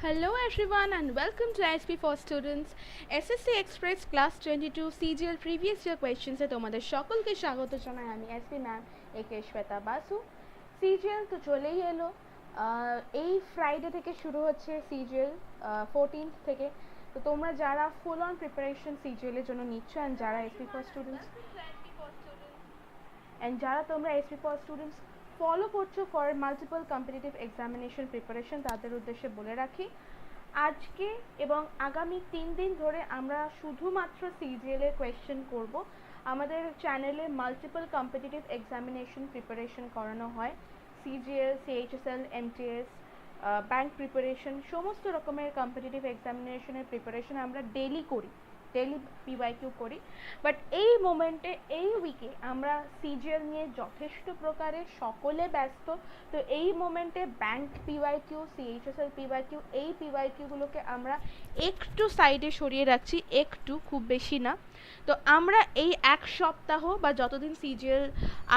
Hello everyone and welcome to ISP for Students SSC Express Class 22 CGL Previous Year Questions এ তোমাদের সকলকে স্বাগত জানাই আমি এসপি ম্যাম একে শ্বেতা বাসু। CGL তো চলেই এলো, এই ফ্রাইডে থেকে শুরু হচ্ছে CGL 14th থেকে। তো তোমরা যারা ফুল অন প্রিপারেশন CGL এর জন্য নিচ্ছ and যারা এসপি ফর স্টুডেন্টস ফলো করছো for multiple competitive examination preparation, তাদের উদ্দেশ্যে বলে রাখি আজকে এবং আগামী 3 দিন ধরে আমরা শুধুমাত্র CGL এর কোয়েশ্চেন করব। আমাদের চ্যানেলে মাল্টিপল কম্পিটিটিভ এক্সামিনেশন প্রিপারেশন করানো হয়, CGL, CHSL, MTS, bank preparation, সমস্ত রকমের কম্পিটিটিভ এক্সামিনেশনের প্রিপারেশন আমরা ডেইলি করি, ডেইলি PYQ করি। বাট এই মোমেন্টে এই উইকে আমরা CGL নিয়ে যথেষ্ট প্রকারে সকলে ব্যস্ত। তো এই মোমেন্টে ব্যাংক PYQ, CHSL PYQ, এই PYQগুলোকে আমরা একটু সাইডে সরিয়ে রাখছি, একটু, খুব বেশি না। তো আমরা এই এক সপ্তাহ বা যতদিন CGL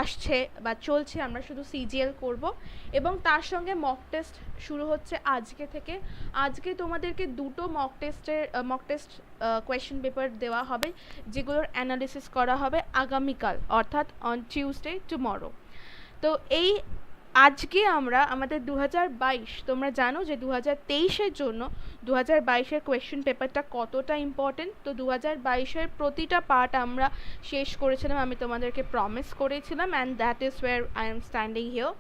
আসছে বা চলছে আমরা শুধু CGL করব এবং তার সঙ্গে মক টেস্ট শুরু হচ্ছে আজকে থেকে। আজকে তোমাদেরকে দুটো মক টেস্ট কোয়েশ্চেন পেপার দেওয়া হবে, যেগুলোর অ্যানালিসিস করা হবে আগামীকাল, অর্থাৎ অন টিউসডে, টুমরো। তো এই আজকে আমরা আমাদের 2022, তোমরা জানো যে 2023-এর জন্য 2022-এর কোয়েশ্চেন পেপারটা কতটা ইম্পর্টেন্ট। তো 2022-এর প্রতিটা পার্ট আমরা শেষ করেছিলাম, আমি তোমাদেরকে প্রমিস করেছিলাম, and that is wire I am standing here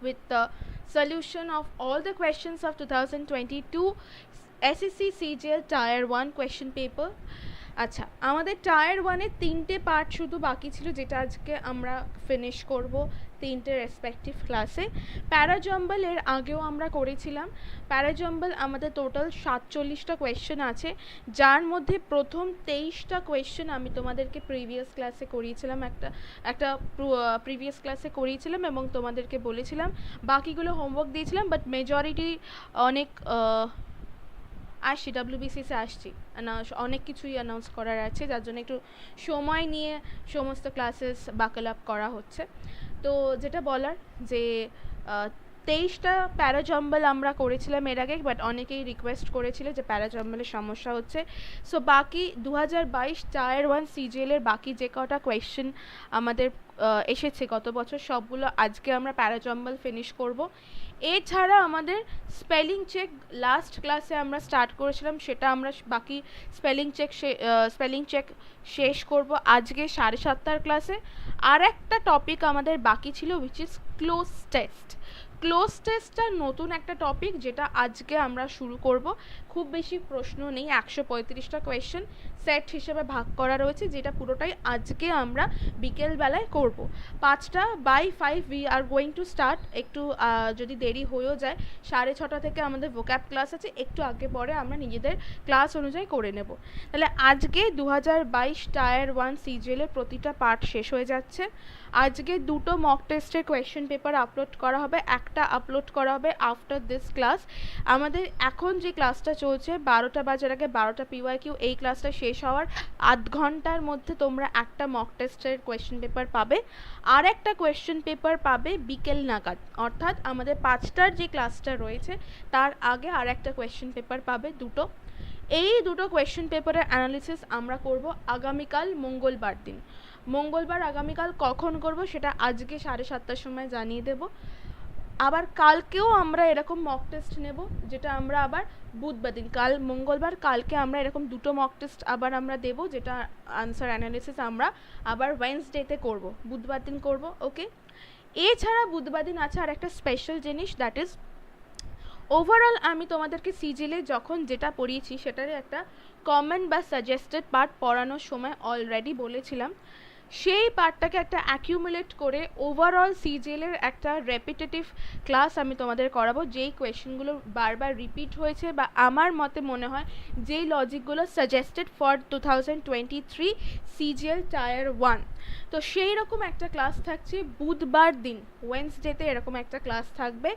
with the solution of all the questions of 2022 SSC CGL Tier 1 question paper। আচ্ছা, আমাদের টায়ার 1-এর 3টে পার্ট শুধু বাকি ছিল, যেটা আজকে আমরা ফিনিশ করব 3টে রেসপেক্টিভ ক্লাসে। প্যারাজাম্বল এর আগেও আমরা করেছিলাম। প্যারাজাম্বল আমাদের টোটাল 47টা কোয়েশ্চেন আছে, যার মধ্যে প্রথম 23টা কোয়েশ্চেন আমি তোমাদেরকে প্রিভিয়াস ক্লাসে করিয়েছিলাম, একটা প্রিভিয়াস ক্লাসে করিয়েছিলাম এবং তোমাদেরকে বলেছিলাম, বাকিগুলো হোমওয়ার্ক দিয়েছিলাম। বাট মেজরিটি অনেক আসছি, WBCসে আসছি, অনেক কিছুই অ্যানাউন্স করার আছে, যার জন্য একটু সময় নিয়ে সমস্ত ক্লাসেস বাকেল আপ করা হচ্ছে। তো যেটা বলার যে 23টা প্যারাজাম্বল আমরা করেছিলাম এর আগে, বাট অনেকেই রিকোয়েস্ট করেছিল যে প্যারাজাম্বলের সমস্যা হচ্ছে। সো বাকি 2022 টায়ার 1 CGL এর বাকি যে কটা কোয়েশ্চেন আমাদের এসেছে গত বছর, সবগুলো আজকে আমরা প্যারাজাম্বল ফিনিশ করব। এছাড়া আমাদের স্পেলিং চেক লাস্ট ক্লাসে আমরা স্টার্ট করেছিলাম, সেটা আমরা বাকি স্পেলিং চেক শেষ করব আজকে 7:30টার ক্লাসে। আর একটা টপিক আমাদের বাকি ছিল, which is cloze test. Close টেস্টটা নতুন একটা টপিক, যেটা আজকে আমরা শুরু করব। খুব বেশি প্রশ্ন নেই, 135টা কোয়েশ্চেন সেট হিসেবে ভাগ করা রয়েছে, যেটা পুরোটাই আজকে আমরা বিকেলবেলায় করব। 5:05 we are going to start. একটু যদি দেরি হয়েও যায়, 6:30 থেকে আমাদের ভোক্যাব ক্লাস আছে, একটু আগে পরে আমরা নিজেদের ক্লাস অনুযায়ী করে নেব। তাহলে আজকে 2022 টায়ার 1 CGL এর প্রতিটা পার্ট শেষ হয়ে যাচ্ছে। আজকে দুটো মক টেস্টের কোয়েশ্চেন পেপার আপলোড করা হবে, একটা আপলোড করা হবে আফটার দিস ক্লাস। আমাদের এখন যে ক্লাসটা চলছে 12টা বাজার আগে 12টা PYQ, এই ক্লাসটা শেষ হওয়ার আধ ঘন্টার মধ্যে তোমরা একটা মক টেস্টের কোয়েশ্চেন পেপার পাবে, আর একটা কোয়েশ্চেন পেপার পাবে বিকেল নাগাদ, অর্থাৎ আমাদের 5টার যে ক্লাসটা রয়েছে তার আগে আর একটা কোয়েশ্চেন পেপার পাবে দুটো। এই দুটো কোয়েশ্চেন পেপারের অ্যানালিসিস আমরা করব আগামীকাল মঙ্গলবার দিন। মঙ্গলবার আগামীকাল কখন করব সেটা আজকে 7:30টার সময় জানিয়ে দেব। আবার কালকেও আমরা এরকম মক টেস্ট নেব, যেটা আমরা আবার বুধবার দিন, কাল মঙ্গলবার, কালকে আমরা এরকম দুটো মক টেস্ট আবার আমরা দেব, যেটা আনসার অ্যানালিসিস আমরা আবার ওয়েডনেসডেতে করব, বুধবার দিন করব। ওকে, এছাড়া বুধবার দিন আছে আর একটা স্পেশাল জিনিস, দ্যাট ইজ ওভারঅল আমি তোমাদেরকে CGL-এ যখন যেটা পড়িয়েছি সেটার একটা কমেন্ট বা সাজেস্টেড পার্ট পড়ানোর সময় অলরেডি বলেছিলাম, সেই পার্টটাকে একটা অ্যাকিউমুলেট করে ওভারঅল CGL-এর একটা রেপিটেটিভ ক্লাস আমি তোমাদের করাবো, যেই কোয়েশ্চেনগুলো বারবার রিপিট হয়েছে বা আমার মতে মনে হয় যেই লজিকগুলো সাজেস্টেড ফর 2023 CGL টায়ার 1। তো সেই রকম একটা ক্লাস থাকছে বুধবার দিন, ওয়েডনেসডেতে এরকম একটা ক্লাস থাকবে।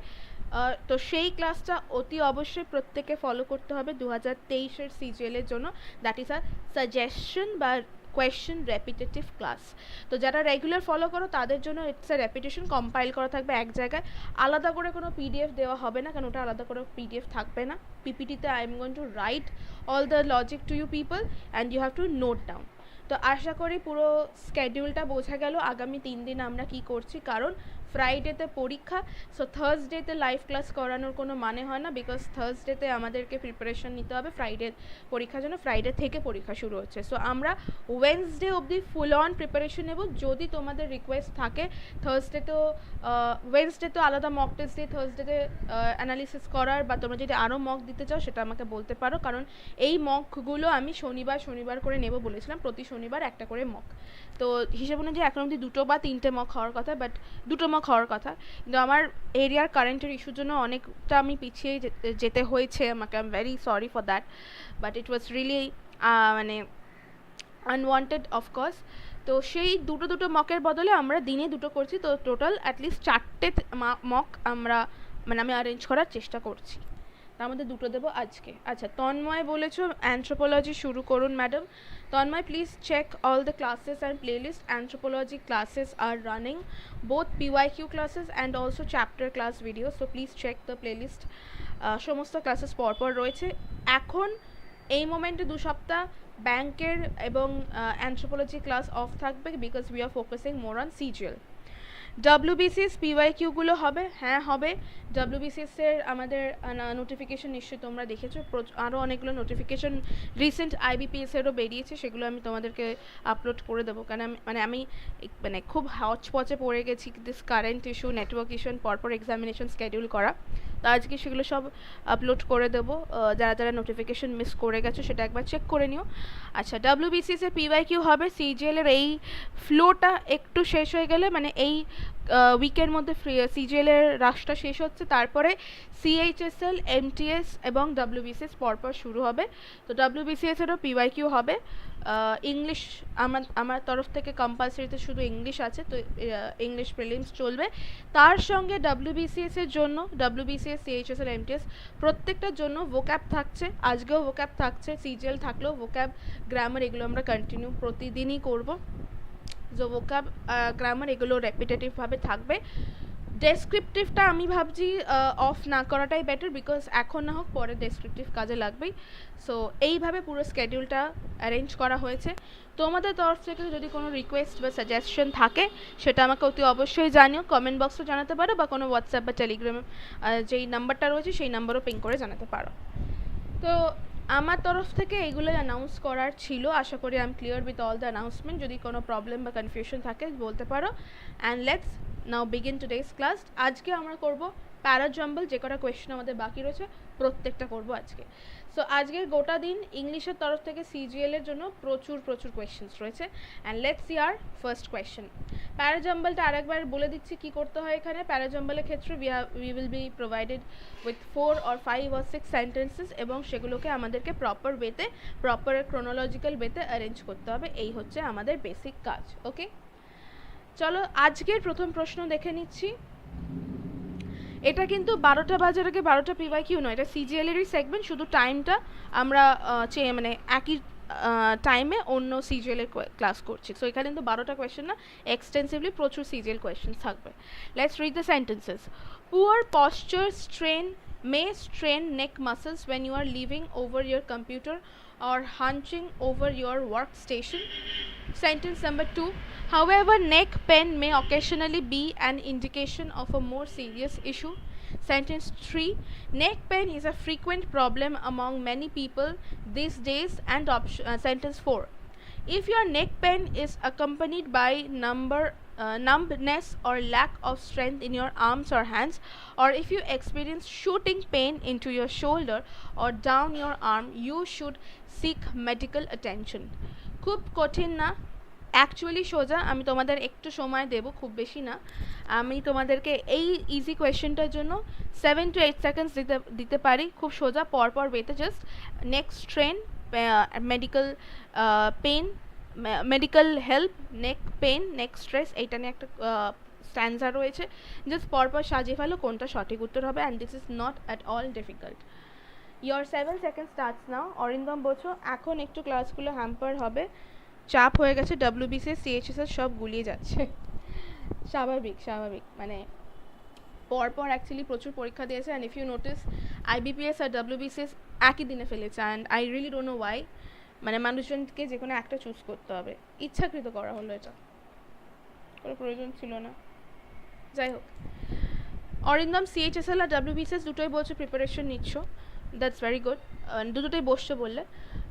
তো সেই ক্লাসটা অতি অবশ্যই প্রত্যেকে ফলো করতে হবে 2023-এর CGL-এর জন্য। দ্যাট ইজ আ সাজেশন বা কোয়েশ্চেন রেপিটেটিভ ক্লাস। তো যারা রেগুলার ফলো করো তাদের জন্য ইটস এ রেপিটেশন, কম্পাইল করা থাকবে এক জায়গায়, আলাদা করে কোনো পিডিএফ দেওয়া হবে না, কারণ ওটা আলাদা করে পিডিএফ থাকবে না। পিপিটিতে I am going to write all the logic to you people and you have to note down. তো আশা করি পুরো স্কেডিউলটা বোঝা গেল আগামী 3 দিন আমরা কি করছি, কারণ ফ্রাইডেতে পরীক্ষা, সো থার্সডেতে লাইভ ক্লাস করানোর কোনো মানে হয় না, বিকজ থার্সডেতে আমাদেরকে প্রিপারেশন নিতে হবে ফ্রাইডে পরীক্ষার জন্য, ফ্রাইডে থেকে পরীক্ষা শুরু হচ্ছে। সো আমরা ওয়েডনেসডে অবধি ফুল অন প্রিপারেশন নেব। যদি তোমাদের রিকোয়েস্ট থাকে থার্সডে তো ওয়েডনেসডে তো আলাদা মক টেস্ট দিয়ে থার্সডেতে অ্যানালিসিস করার, বা তোমরা যদি আরও মক দিতে চাও সেটা আমাকে বলতে পারো, কারণ এই মকগুলো আমি শনিবার করে নেব বলেছিলাম, প্রতি শনিবার একটা করে মক। তো হিসেব অনুযায়ী এখন অবধি 2 বা 3টে মক হওয়ার কথা, বাট 2টো মক হওয়ার কথা, কিন্তু আমার এরিয়ার কারেন্টের ইস্যুর জন্য অনেকটা আমি পিছিয়ে যেতে হয়েছে আমাকে। I am very sorry for that, but it was really মানে আনওয়ান্টেড অফকোর্স। তো সেই দুটো মকের বদলে আমরা দিনে 2টো করছি, তো টোটাল অ্যাটলিস্ট 4টে মক আমরা মানে আমি অ্যারেঞ্জ করার চেষ্টা করছি, তার মধ্যে 2টো দেবো আজকে। আচ্ছা, তন্ময় বলেছো অ্যানথ্রোপোলজি শুরু করুন madam. Tanmoy, please check all the classes and playlist. Anthropology classes are running, both PYQ classes and also chapter class video, so please check the playlist. সমস্ত ক্লাসেস পরপর রয়েছে। এখন এই মোমেন্টে 2 সপ্তাহ ব্যাংকের এবং অ্যানথ্রোপোলজি ক্লাস অফ থাকবে, because we are focusing more on CGL। WBCS PYQ-গুলো হবে, হ্যাঁ হবে। WBCS এর আমাদের নোটিফিকেশন নিশ্চয়ই তোমরা দেখেছো, আরও অনেকগুলো নোটিফিকেশন রিসেন্ট IBPS এরও বেরিয়েছে, সেগুলো আমি তোমাদেরকে আপলোড করে দেবো, কারণ আমি মানে খুব হচপচে পড়ে গেছি this current issue, network issue, পরপর এক্সামিনেশন স্কেডিউল করা। তো আজকে সেগুলো সব আপলোড করে দেবো, যারা নোটিফিকেশন মিস করে গেছো সেটা একবার চেক করে নিও। আচ্ছা, WBCS এর PYQ হবে। CGL এর এই ফ্লোটা একটু শেষ হয়ে গেলে, মানে এই উইকের মধ্যে CGL এর রাশটা শেষ হচ্ছে, তারপরে CHSL, MTS এবং WBCS পরপর শুরু হবে। তো WBCS এরও PYQ হবে। ইংলিশ আমার তরফ থেকে কম্পালসারিতে শুধু ইংলিশ আছে, তো ইংলিশ প্রিলিমস চলবে। তার সঙ্গে WBCS এর জন্য WBCS, CHSL, MTS প্রত্যেকটার জন্য ভোক্যাব থাকছে, আজকেও ভোক্যাব থাকছে, CGL থাকলেও ভোক্যাব, গ্রামার এগুলো আমরা কন্টিনিউ প্রতিদিনই করব। যে ভোক্যাব, গ্রামার এগুলো রেপিটেটিভভাবে থাকবে। ডেসক্রিপটিভটা আমি ভাবছি অফ না করাটাই বেটার, বিকজ এখন না হোক পরে ডেসক্রিপটিভ কাজে লাগবেই। সো এইভাবে পুরো স্কেডিউলটা অ্যারেঞ্জ করা হয়েছে। তোমাদের তরফ থেকে যদি কোনো রিকোয়েস্ট বা সাজেশন থাকে সেটা আমাকে অতি অবশ্যই জানিও, কমেন্ট বক্সে জানাতে পারো, বা কোনো হোয়াটসঅ্যাপ বা টেলিগ্রামে যেই নাম্বারটা রয়েছে সেই নাম্বারও পিং করে জানাতে পারো। তো আমার তরফ থেকে এগুলোই অ্যানাউন্স করার ছিল। আশা করি I am clear with all the announcement. যদি কোনো প্রবলেম বা কনফিউশন থাকে বলতে পারো। And let's now begin today's class. আজকে আমরা করব প্যারাজাম্বল, যে কটা কোয়েশ্চেন আমাদের বাকি রয়েছে প্রত্যেকটা করব আজকে। সো আজকের গোটা দিন ইংলিশের তরফ থেকে CGL এর জন্য প্রচুর কোয়েশ্চেন্স রয়েছে। And let's see our first question. প্যারাজাম্বলটা আরেকবার বলে দিচ্ছি কি করতে হয় এখানে। প্যারাজাম্বলের ক্ষেত্রে we will be provided with 4 or 5 or 6 sentences, এবং সেগুলোকে আমাদেরকে প্রপার ওয়েতে, প্রপার ক্রোনোলজিক্যাল ওয়েতে অ্যারেঞ্জ করতে হবে। এই হচ্ছে আমাদের বেসিক কাজ। ওকে, চলো আজকের প্রথম প্রশ্ন দেখে নিচ্ছি। এটা কিন্তু 12টা বাজার আগে 12টা PYQ নয়, এটা CGL এরই সেগমেন্ট, শুধু টাইমটা আমরা মানে একই টাইমে অন্য CGL এর ক্লাস করছি। সো এখানে কিন্তু 12টা কোয়েশ্চেন না, এক্সটেন্সিভলি প্রচুর CGL কোয়েশ্চেন থাকবে। Let's read the sentences. Poor posture may strain neck muscles when you are leaning over your computer or hunching over your workstation. Sentence number 2. However, neck pain may occasionally be an indication of a more serious issue. Sentence 3. Neck pain is a frequent problem among many people these days. And sentence 4. If your neck pain is accompanied by numbness or lack of strength in your arms or hands, or if you experience shooting pain into your shoulder or down your arm, you should seek medical attention. খুব কঠিন না, actually সোজা। আমি তোমাদের একটু সময় দেব, খুব বেশি না। আমি তোমাদেরকে এই ইজি কোয়েশ্চেনটার জন্য 7 to 8 সেকেন্ডস দিতে পারি, খুব সোজা পরপর ওয়েতে। Just neck strain, medical pain, medical help, neck pain, neck stress, এইটা নিয়ে একটা স্ট্যান্সা রয়েছে। জাস্ট পরপর সাজিয়ে ফেলো কোনটা সঠিক উত্তর হবে, and this is not at all difficult. Your 7 second starts now. Arindam বলছো এখন একটু ক্লাসগুলো হ্যাম্পার হবে, চাপ হয়ে গেছে, ডব্লিউবিসিএস সিএইচএসএস সব গুলিয়ে যাচ্ছে। স্বাভাবিক মানে পরপর অ্যাকচুয়ালি প্রচুর পরীক্ষা দিয়েছে, and if you notice IBPS আর ডব্লিউবিসিএস একই দিনে ফেলেছে, and I really don't know why. মানে মানুষজনকে যে কোনো একটা চুজ করতে হবে, ইচ্ছাকৃত করা হলো, এটা কোনো প্রয়োজন ছিল না। যাই হোক, অরিন্দম সিএইচএসএল আর ডব্লিউবিসিএস দুটোই বলছে প্রিপারেশন নিচ্ছ, দ্যাটস ভেরি গুড। দুটোই বসছো বললে,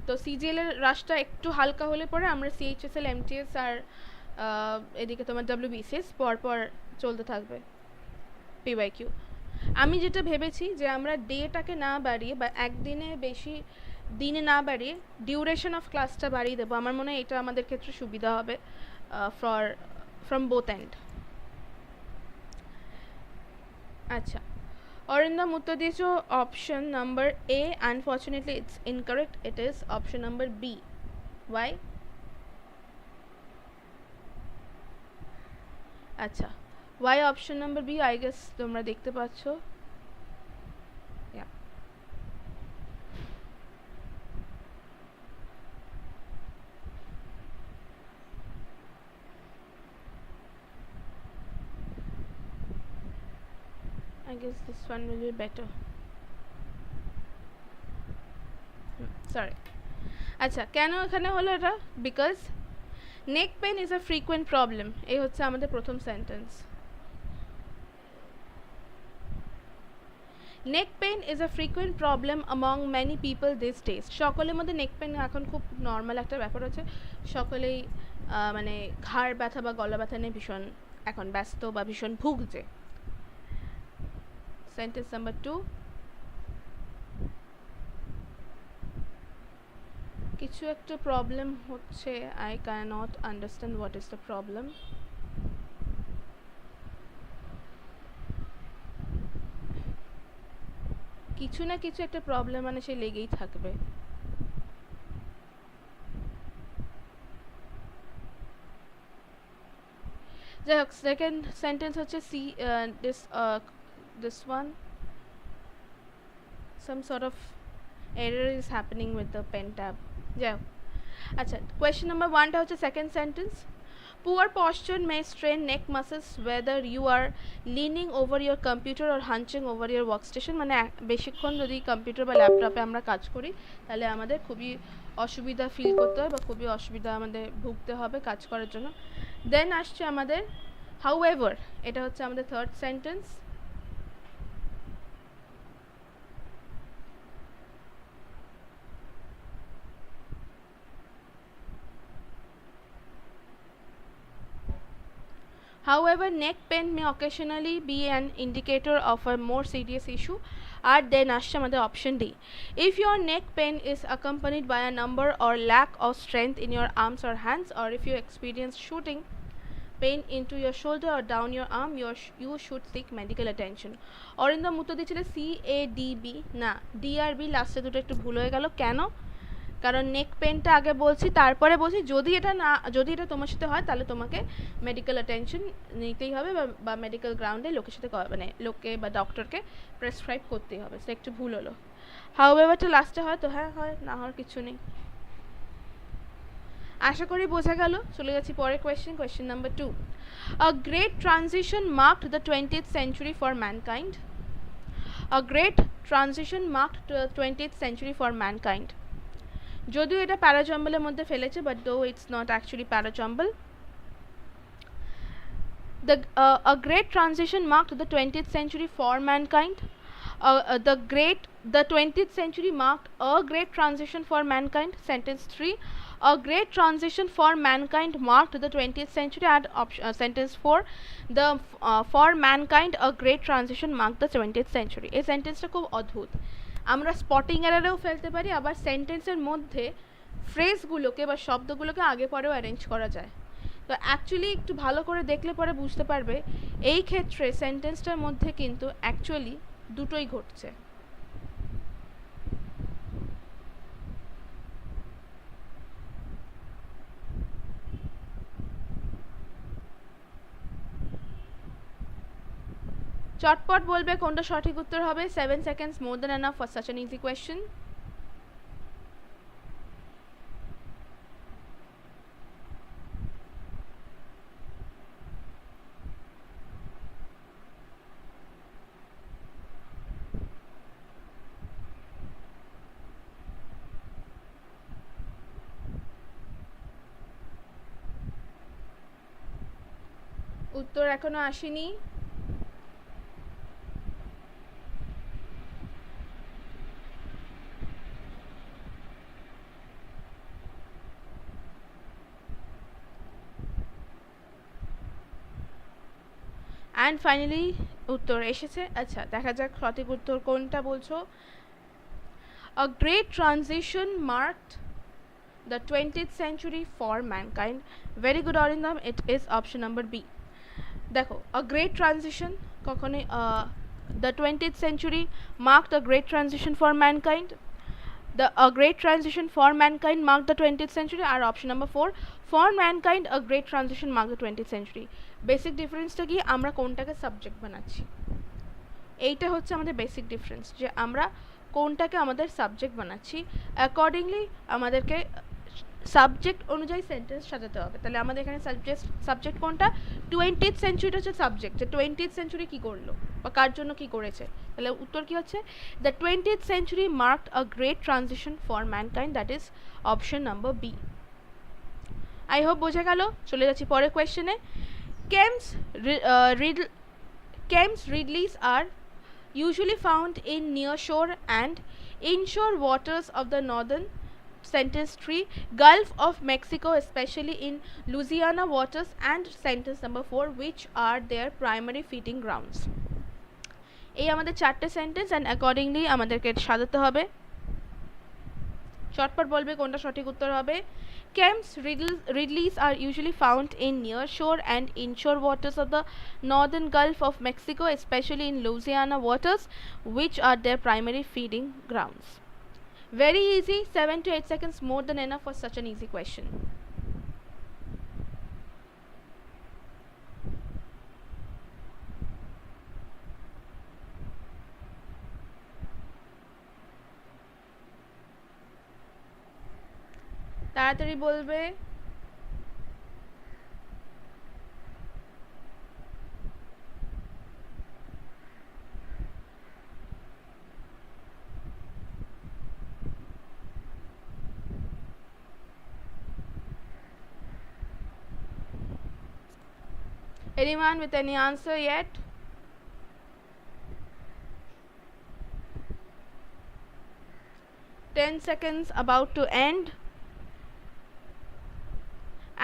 তো সিজিএল এর রাশটা একটু হালকা হলে পরে আমরা সিএইচএসএল এমটিএস আর এদিকে তোমার ডব্লিউবিসিএস পরপর চলতে থাকবে পিওয়াইকিউ। আমি যেটা ভেবেছি যে আমরা ডেটাকে না বাড়িয়ে বা একদিনে বেশি দিনে না বাড়িয়ে ডিউরেশন অফ ক্লাসটা বাড়িয়ে দেবো। আমার মনে হয় এটা আমাদের ক্ষেত্রে সুবিধা হবে ফ্রম বোথ এন্ড। আচ্ছা, অরিন্দম উত্তর দিয়েছো option number A, unfortunately it's incorrect, it is option number B. Why? আচ্ছা, why option number B? I guess তোমরা দেখতে পাচ্ছ, I guess this one will be better. Sorry. আচ্ছা, কেন এখানে হলো এটা? Because neck pain is a frequent problem. এই হচ্ছে আমাদের প্রথম sentence. Neck pain is a frequent problem among many people these days. সকলের মধ্যে নেক পেন এখন খুব নর্মাল একটা ব্যাপার হচ্ছে, সকলেই মানে ঘাড় ব্যথা বা গলা ব্যথা নিয়ে ভীষণ এখন ব্যস্ত বা ভীষণ ভুগছে। সেন্টেন্স নাম্বার 2, কিছু একটা প্রবলেম হচ্ছে, I cannot understand what is the problem. কিছু না কিছু একটা প্রবলেম মানে সে লেগেই থাকবে। যাই হোক, সেকেন্ড সেন্টেন্স হচ্ছে C this one, some sort of error is happening with the pen tab. যাই হোক, আচ্ছা, কোয়েশ্চেন নাম্বার 1টা হচ্ছে second sentence. Poor posture may strain neck muscles whether you are leaning over your computer or hunching over your workstation। মানে বেশিক্ষণ যদি computer বা ল্যাপটপে আমরা কাজ করি তাহলে আমাদের খুবই অসুবিধা ফিল করতে হয় বা খুবই অসুবিধা আমাদের ভুগতে হবে কাজ করার জন্য। দেন আসছে আমাদের however, এটা হচ্ছে আমাদের third sentence. However, neck pain may occasionally be an indicator of a more serious issue. আর দেন আসছে আমাদের option D. If your neck pain is accompanied by a number or lack of strength in your arms or hands, or if you experience shooting pain into your shoulder or down your arm, you should seek medical attention. Arindam উত্তর দিয়েছিল CADB, না DRB, লাস্টে দুটো একটু ভুল হয়ে গেল। কেন? কারণ নেক পেনটা আগে বলছি, তারপরে বলছি যদি এটা তোমার সাথে হয় তাহলে তোমাকে মেডিকেল অ্যাটেনশন নিতেই হবে বা মেডিকেল গ্রাউন্ডে লোকের সাথে মানে লোককে বা ডক্টরকে প্রেসক্রাইব করতেই হবে। সেটা একটু ভুল হলো। হাউএভারটা লাস্টে হয় তো হ্যাঁ হয়, না হওয়ার কিছু নেই। আশা করি বোঝা গেল। চলে যাচ্ছি পরের question number 2। A great transition marked the 20th century for mankind. A great transition marked the 20th century for mankind. যদিও এটা প্যারাজাম্বলের মধ্যে ফেলেছে, but though it's not actually parajumble. A great transition marked the 20th century for mankind. The 20th century marked a great transition for mankind. Sentence 3. A great transition for mankind marked the 20th century. Add sentence 4. For mankind a great transition marked the 20th century. এই সেন্টেন্সটা খুব অদ্ভুত। আমরা spotting এরারেও ফেলতে পারি, আবার সেন্টেন্সের মধ্যে ফ্রেজগুলোকে বা শব্দগুলোকে আগে পরেও অ্যারেঞ্জ করা যায়। তো অ্যাকচুয়ালি একটু ভালো করে দেখলে পরে বুঝতে পারবে এই ক্ষেত্রে সেন্টেন্সটার মধ্যে কিন্তু অ্যাকচুয়ালি দুটোই ঘটছে। চটপট বলবে কোনটা সঠিক উত্তর হবে। 7 seconds more than enough for such an easy question. উত্তর এখনো আসেনি। অ্যান্ড ফাইনালি উত্তর এসেছে। আচ্ছা দেখা যাক সঠিক উত্তর কোনটা বলছো। A great transition marked the 20th century for mankind. Very good Arindam, it is option number B. দেখো a great transition কখনোই the 20th century marked a great transition for mankind. A great transition for mankind marked the 20th century. Our option number 4, for mankind a great transition marked the 20th century. Basic ডিফারেন্সটা কি, আমরা কোনটাকে subject বানাচ্ছি, এইটা হচ্ছে আমাদের basic difference, যে আমরা কোনটাকে আমাদের সাবজেক্ট বানাচ্ছি। অ্যাকর্ডিংলি আমাদেরকে সাবজেক্ট অনুযায়ী সেন্টেন্স সাজাতে হবে। তাহলে আমাদের এখানে সাবজেক্ট কোনটা, 20th সেঞ্চুরিটা হচ্ছে সাবজেক্ট, যে 20th সেঞ্চুরি কী করলো বা কার জন্য কী করেছে। তাহলে উত্তর কী হচ্ছে, the 20th century marked a great transition for mankind, that is option number B. I hope বোঝা গেল। চলে যাচ্ছি পরের কোয়েশ্চেনে। Chems ridleys are usually found in nearshore and inshore waters of the northern sentence 3 Gulf of Mexico, especially in Louisiana waters, and sentence number 4, which are their primary feeding grounds. এই আমাদের চারটে sentence, and accordingly আমাদেরকে সাজাতে হবে। চটপট বলবে কোনটা সঠিক উত্তর হবে। Chems ridleys are usually found in nearshore and inshore waters of the northern Gulf of Mexico, especially in Louisiana waters, which are their primary feeding grounds. Very easy, 7 to 8 seconds, more than enough for such an easy question. তাড়াতাড়ি বলবে। Anyone with any answer yet? Ten seconds about to end.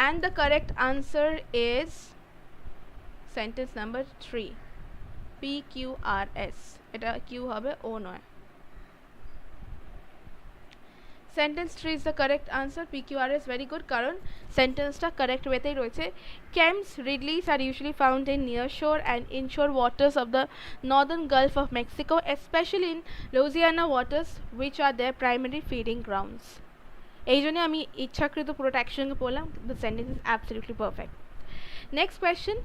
And the correct answer is sentence number 3, PQRS. এটা Q হবে, O নয়। Sentence 3 is the correct answer, PQRS. Very good, কারণ সেন্টেন্সটা correct ওয়েতেই রয়েছে। Chems ridleys are usually found in nearshore and inshore waters of the northern Gulf of Mexico, especially in Louisiana waters, which are their primary feeding grounds. এই জন্য আমি ইচ্ছাকৃত পুরোটা একসঙ্গে পড়লাম। The sentence is absolutely perfect. Next question.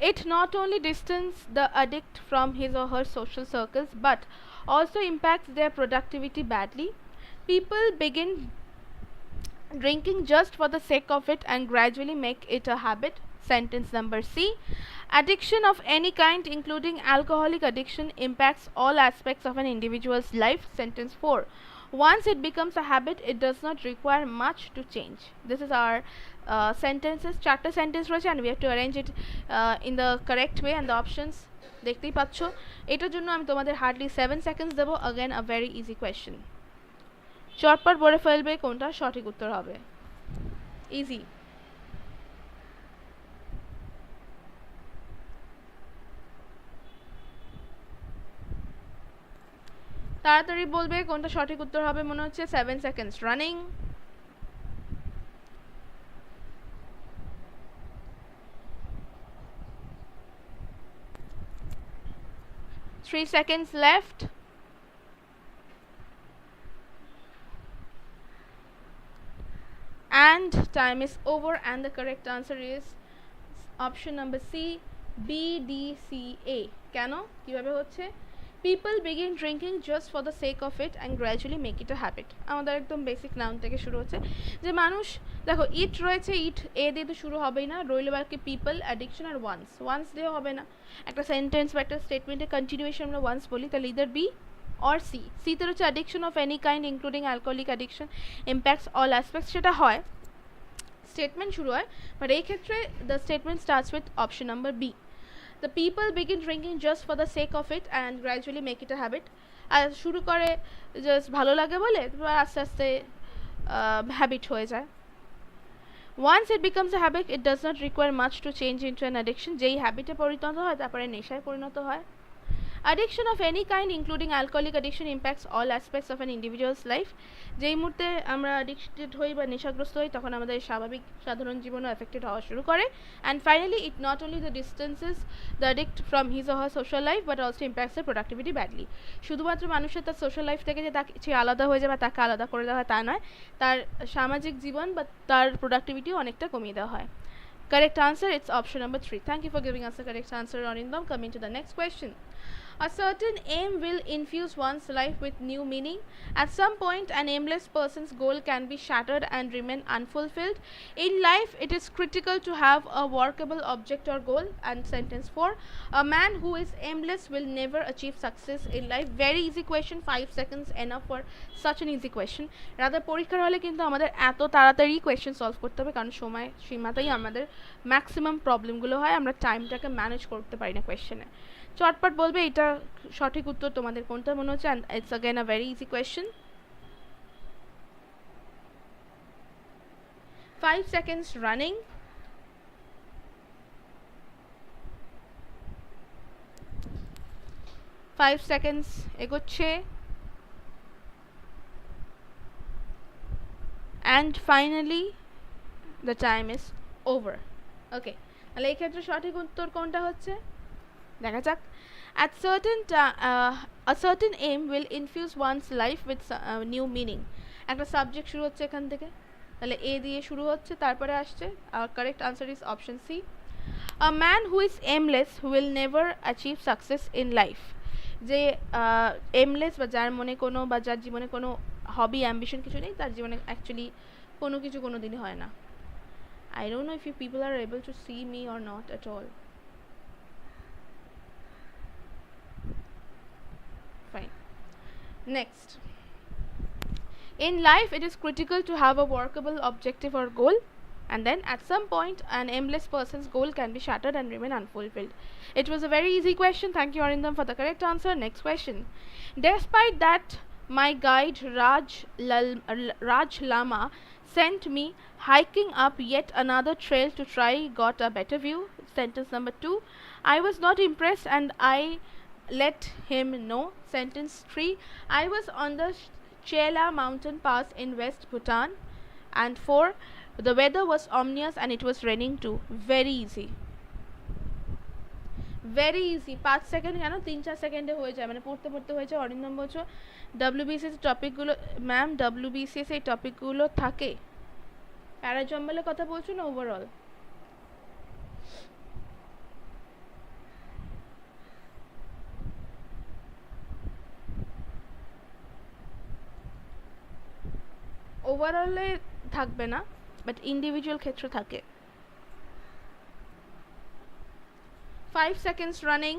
It not only distances the addict from his or her social circles, but also impacts their productivity badly. People begin drinking just for the sake of it and gradually make it a habit. Sentence number C. Addiction of any kind, including alcoholic addiction, impacts all aspects of an individual's life. Sentence 4. Once it becomes a habit, it does not require much to change. This is our sentences. চারটে sentence রয়েছে, and we have to arrange it in the correct way, and the options দেখতেই পাচ্ছ। এটার জন্য আমি তোমাদের hardly 7 seconds দেবো। again a very easy question. চটপট বলে ফেলবে কোনটা সঠিক উত্তর হবে। ইজি। তাড়াতাড়ি বলবে কোনটা সঠিক উত্তর হবে। মনে হচ্ছে 7 seconds running. 3 seconds left. And time is over, and the correct answer is option number C, BDCA. কেন কিভাবে হচ্ছে? People begin drinking just for the sake of it and gradually make it a habit. আমাদের একদম basic noun থেকে শুরু হচ্ছে, যে মানুষ দেখো ইট রয়েছে, ইট এ দিয়ে তো শুরু হবেই না, রইল বাকি পিপল, অ্যাডিকশন আর ওয়ান্স দিয়েও হবে না। একটা সেন্টেন্স বা একটা স্টেটমেন্টের কন্টিনিউয়েশন আমরা ওয়ান্স বলি, তাহলে ইদার বি or C. তে হচ্ছে addiction of any kind including alcoholic addiction impacts all aspects, সেটা হয়। স্টেটমেন্ট শুরু হয়, বাট এই ক্ষেত্রে the statement starts with option number B. The people begin drinking just for the sake of it and gradually make it a habit. আর শুরু করে just ভালো লাগে বলে, আস্তে আস্তে হ্যাবিট হয়ে যায়। Once it becomes a habit, it does not require much to change into an addiction. যেই হ্যাবিটে পরিণত হয় তারপরে নেশায় পরিণত হয়। Addiction of any kind, including alcoholic addiction, impacts all aspects of an individual's life. যেই মুহূর্তে আমরা অ্যাডিক্টেড হই বা নেশাগ্রস্ত হই তখন আমাদের স্বাভাবিক সাধারণ জীবনও এফেক্টেড হওয়া শুরু করে। And finally, it not only the distances the addict from his or her social life, but also impacts their productivity badly. শুধুমাত্র মানুষের তার সোশ্যাল লাইফ থেকে যে তাকে আলাদা হয়ে যায় বা তাকে আলাদা করে দেওয়া হয় তা নয়, তার সামাজিক জীবন বা তার প্রোডাক্টিভিটিও অনেকটা কমিয়ে দেওয়া হয়। Correct answer, it's option number 3. Thank you for giving us the correct answer, Arindam. Coming to the next question. A certain aim will infuse one's life with new meaning. At some point, an aimless person's goal can be shattered and remain unfulfilled. In life, it is critical to have a workable object or goal. And sentence 4. A man who is aimless will never achieve success in life. Very easy question, 5 seconds enough for such an easy question. Rather, পরীক্ষার হলে কিন্তু আমাদের এত তাড়াতাড়ি question solve করতে হবে, কারণ সময় সীমাতেই আমাদের ম্যাক্সিমাম প্রবলেমগুলো হয়, আমরা টাইমটাকে ম্যানেজ করতে পারি না কোয়েশ্চেনে। চটপট বলবে এটা সঠিক উত্তর তোমাদের কোনটা মনে হচ্ছে, and it's again a very easy question. 5 seconds running. Five seconds এগোচ্ছে, and finally the time is over. Okay, তাহলে এই ক্ষেত্রে সঠিক উত্তর কোনটা হচ্ছে দেখা যাক। A certain aim will infuse one's life with new meaning. একটা সাবজেক্ট শুরু হচ্ছে এখান থেকে, তাহলে এ দিয়ে শুরু হচ্ছে, তারপরে আসছে। Our correct answer is option C. A man who is aimless will never achieve success in life. যে এমলেস বা যার মনে কোনো বা যার জীবনে কোনো হবি অ্যাম্বিশন কিছু নেই, তার জীবনে অ্যাকচুয়ালি কোনো কিছু কোনো দিনই হয় না। I don't know if you people are able to see me or not at all. Fine. Next. In life, it is critical to have a workable objective or goal, and then at some point, an aimless person's goal can be shattered and remain unfulfilled. It was a very easy question. Thank you, Arindam, for the correct answer. Next question. Despite that, my guide Raj Lama sent me hiking up yet another trail to try got a better view. Sentence number 2. I was not impressed and I let him know. Sentence 3. I was on the Chela mountain pass in West Bhutan. And 4. The weather was ominous and it was raining too. Very easy. Very easy. 5 second কেন 3-4 সেকেন্ডে হয়ে যায়, মানে পড়তে পড়তে হয়ে যায়। অরিন্দম বলছো ডব্লিউবিসিএস টপিকগুলো, ম্যাম ডব্লিউবিসিএস এই টপিকগুলো থাকে, প্যারাজম্বলের কথা বলছো না ওভারঅল? ওভারঅলে থাকবে না, বাট ইন্ডিভিজুয়াল ক্ষেত্রে থাকে। 5 seconds running.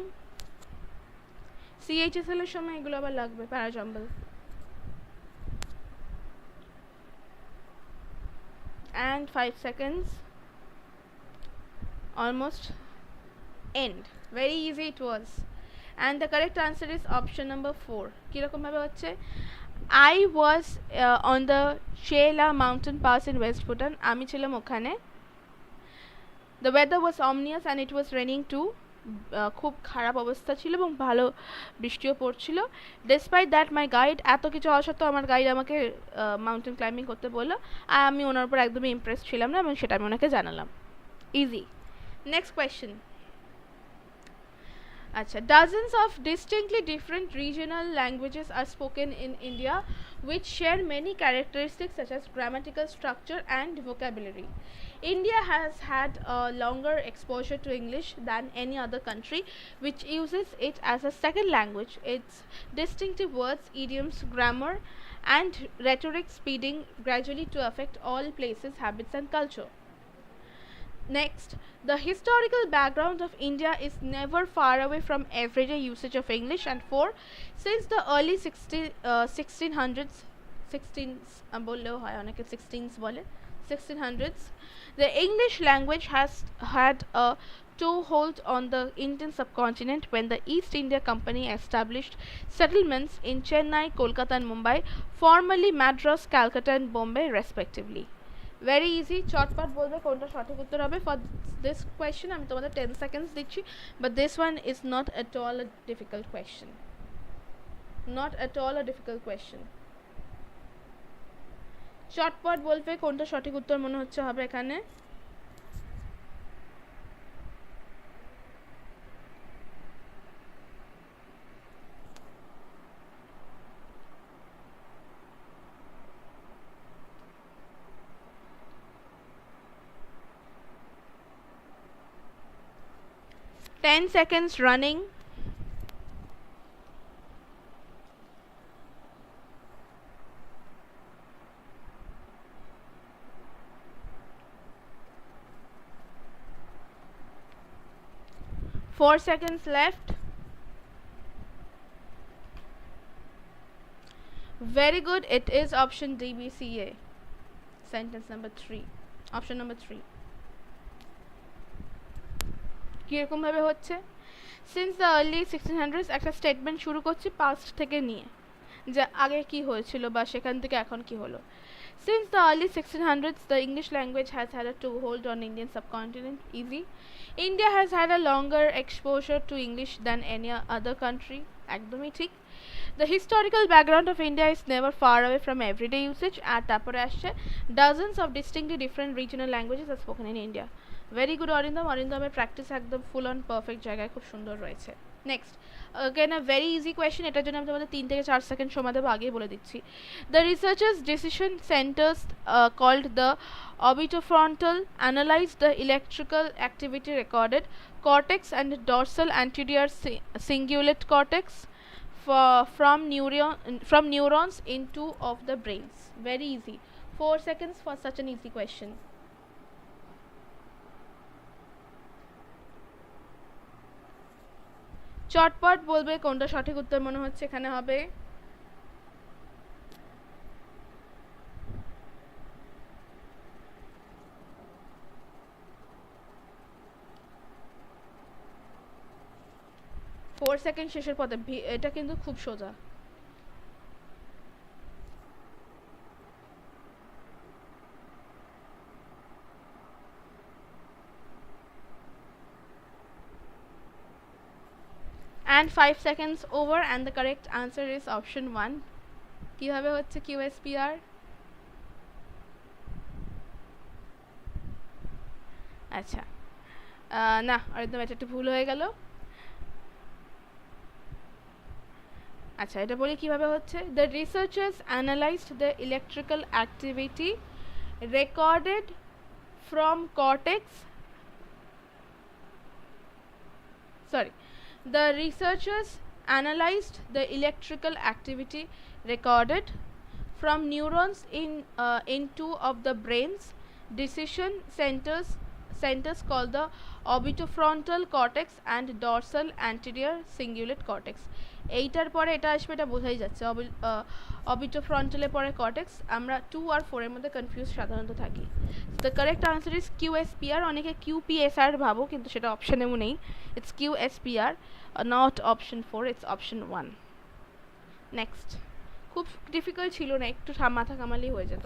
CHSL এর সময় এগুলো আবার লাগবে প্যারাজম্বল। And 5 seconds. Almost end. Very easy it was. And the correct answer is option number 4. কিরকম ভাবে হচ্ছে? I was on the Chela mountain pass in West Bhutan. আমি ছিলাম ওখানে। The weather was ominous and it was raining too. খুব খারাপ অবস্থা ছিল এবং ভালো বৃষ্টিও পড়ছিল। ডেসপাইট দ্যাট মাই গাইড, এত কিছু হওয়া সত্ত্বেও আমার গাইড আমাকে মাউন্টেন ক্লাইম্বিং করতে বললো, আর আমি ওনার উপর একদমই ইমপ্রেস ছিলাম না এবং সেটা আমি ওনাকে জানালাম। ইজি। Next question. আচ্ছা, dozens of distinctly different regional languages are spoken in India which share many characteristics such as grammatical structure and vocabulary. India has had a longer exposure to English than any other country which uses it as a second language. Its distinctive words, idioms, grammar and rhetoric speeding gradually to affect all places, habits and culture. Next, the historical background of India is never far away from everyday usage of English. And 4, since the early 1600s, 16s বললেও হয়, অনেকে 16s বলে, 1600s. The English language has had a toehold on the Indian subcontinent when the East India Company established settlements in Chennai, Kolkata and Mumbai, formerly Madras, Calcutta and Bombay respectively. Very easy. চটপট বলবে কোনটা সঠিক উত্তর হবে। For this question আমি তোমাদের 10 seconds দিচ্ছি, but this one is not at all a difficult question. Not at all a difficult question. চটপট বলবে কোনটা সঠিক উত্তর মনে হচ্ছে হবে এখানে। Ten seconds running. Four seconds left. Very good. It is option DBCA. Sentence number 3. Option number 3. কিরকম ভাবে হচ্ছে? Since the early 1600s একটা স্টেটমেন্ট শুরু করছি পাস্ট থেকে নিয়ে, যে আগে কি হয়েছিল বা সেখান থেকে এখন কি হলো। Since the early 1600s, the English language has had a toehold on Indian subcontinent. Easy. India has had a longer exposure to English than any other country. একদমই ঠিক। The historical background of India is never far away from everyday usage. আর তারপরে আসছে dozens of distinctly different regional languages are spoken in India. Very good Arindam. অরিন্দমের practice একদম full on perfect জায়গায় খুব সুন্দর রয়েছে। Next, again a very easy question. এটার জন্য আমি তোমাদের 3 থেকে 4 সেকেন্ড সময় দেবো, আগেই বলে দিচ্ছি। The researchers' decision centers called the orbitofrontal analyzed the electrical activity recorded cortex and dorsal anterior cingulate cortex from neurons in 2 of the brains. Very easy. 4 seconds for such an easy question. চটপট বলবে কোনটা সঠিক উত্তর মনে হচ্ছে এখানে হবে। Four second শেষের পথে। এটা কিন্তু খুব সোজা। And 5 seconds over and the correct answer is option 1. কিভাবে হচ্ছে QSPR? আচ্ছা, না একদম এটা একটু ভুল হয়ে গেল। আচ্ছা, এটা বলি কিভাবে হচ্ছে। The researchers analyzed the electrical activity recorded from cortex. The researchers analyzed the electrical activity recorded from neurons in 2 of the brain's decision centers called the orbitofrontal cortex and dorsal anterior cingulate cortex. এইটার পরে এটা আসবে, এটা বোঝাই যাচ্ছে। অবিটোফ্রন্টালের পরে cortex. আমরা 2 আর 4 এর মধ্যে কনফিউজ সাধারণত থাকি। The correct answer is QSPR। অনেকে QPSR ভাবো, কিন্তু সেটা অপশনেও নেই। It's QSPR, not option 4, it's option 1। Next, খুব ডিফিকাল্ট ছিল না, একটু মাথা কামালি হয়ে যেত।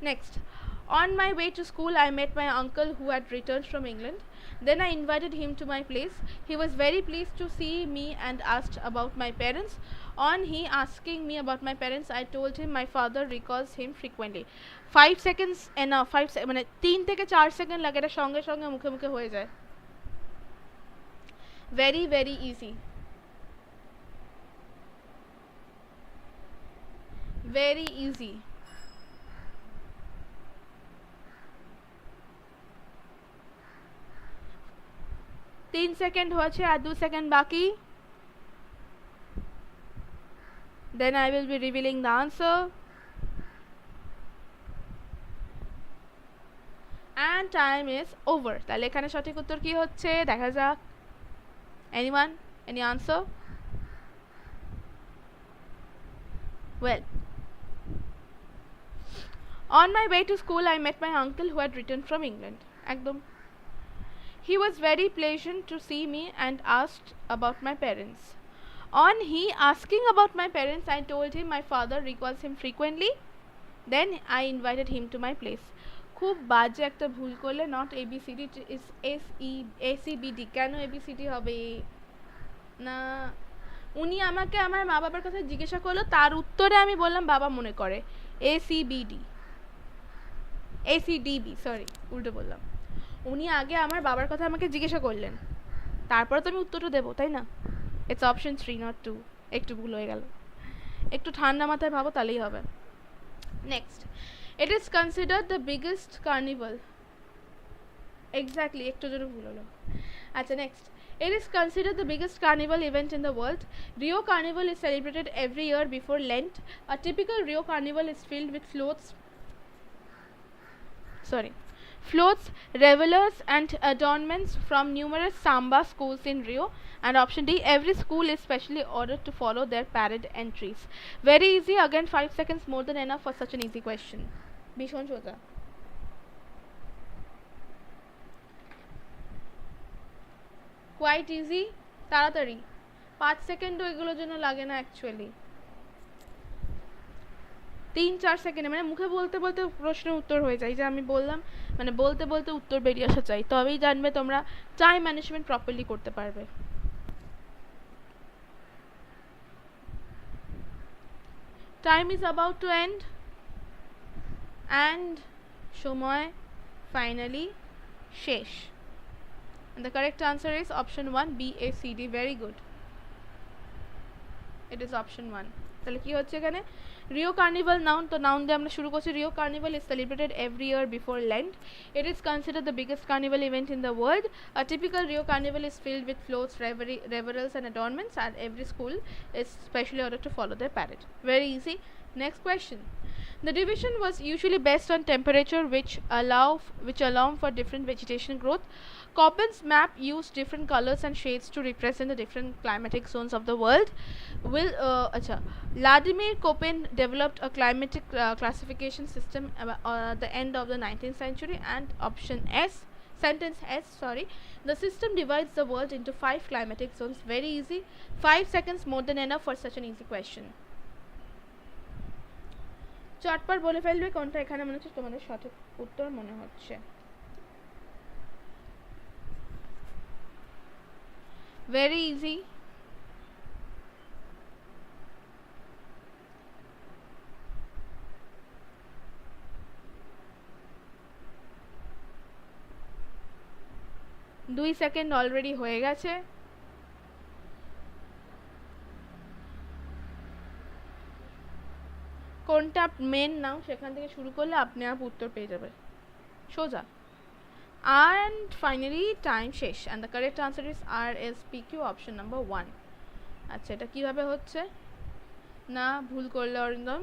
Next, on my way to school I met my uncle who had returned from England. Then I invited him to my place. He was very pleased to see me and asked about my parents. On he asking me about my parents, I told him my father recalls him frequently. 5 seconds enough. 5 মানে 3 থেকে 4 second লাগে, এটা সঙ্গে সঙ্গে মুখে মুখে হয়ে যায়। Very very easy. Very easy. तीन सेकेंड হয়েছে, আর 2 সেকেন্ড বাকি। Then I will be revealing the answer. And time is over. তাহলে এখানে সঠিক উত্তর কি হচ্ছে দেখা যাক। Anyone? Any answer? Well, On my way to school I met my uncle who had returned from England. একদম. He was very pleasant to see me and asked about my parents. On he asking about my parents, I told him my father recalls him frequently. Then I invited him to my place. খুব বাজে একটা ভুল করলে, not ABCD is ACBD. কেন ABCD হবে না? উনি আমাকে আমার মা বাবার কথা জিজ্ঞাসা করলো, তার উত্তরে আমি বললাম বাবা মনে করে ACDB, সরি উল্টো বললাম। উনি আগে আমার বাবার কথা আমাকে জিজ্ঞাসা করলেন, তারপরে তো আমি উত্তরটা দেবো, তাই না? It's option 3 not 2. একটু ভুল হয়ে গেল, একটু ঠান্ডা মাথায় ভাবো তাহলেই হবে। Next, it is considered the biggest carnival. Exactly, একটু জন্য ভুল হলো। আচ্ছা, next, it is considered the biggest carnival event in the world. Rio Carnival is celebrated every year before Lent. A typical Rio Carnival is filled with floats, revelers and adornments from numerous samba schools in Rio. And option D, every school is specially ordered to follow their parade entries. Very easy, again 5 seconds more than enough for such an easy question. ভীষণ সোজা। Quite easy, তাড়াতাড়ি, 5 সেকেন্ডও এগুলোর জন্য লাগে না actually, 3-4 সেকেন্ডে, মানে মুখে বলতে বলতে প্রশ্নের উত্তর হয়ে যায়। যে আমি বললাম, মানে বলতে বলতে উত্তর বেরিয়ে আসা চাই, তবেই জানবে তোমরা টাইম ম্যানেজমেন্ট প্রপারলি করতে পারবে। Time is about to end, and সময় ফাইনালি শেষ। And the correct answer is option 1, BACD. Very good. It is option 1. তাহলে কি হচ্ছে এখানে? রিও কার্নিভাল নাউন, তো নাউন দিয়ে আমরা শুরু করছি। Rio carnival is celebrated every year before Lent. It is considered the biggest carnival event in the world. A typical Rio carnival is filled with floats, revelers and adornments, and every school is specially ordered to follow their parade. Very easy. Next question. The division was usually based on temperature, which allow for different vegetation growth. Koppin's map used different colors and shades to represent the different climatic zones of the world. Vladimir Koppin developed a climatic classification system at the end of the 19th century. And option sentence S, the system divides the world into 5 climatic zones. Very easy, 5 seconds more than enough for such an easy question. চটপট বলে ফেলবে কোনটা এখানে মনে হচ্ছে তোমাদের সঠিক উত্তর মনে হচ্ছে। Very easy. দুই সেকেন্ড অলরেডি হয়ে গেছে। কোনটা মেন নাও সেখান থেকে শুরু করলে আপনি আপ উত্তর পেয়ে যাবে সোজা। And finally টাইম শেষ, and the correct answer is RSPQ, option number 1. আচ্ছা, এটা কিভাবে হচ্ছে না, ভুল করলে অরিন্দম।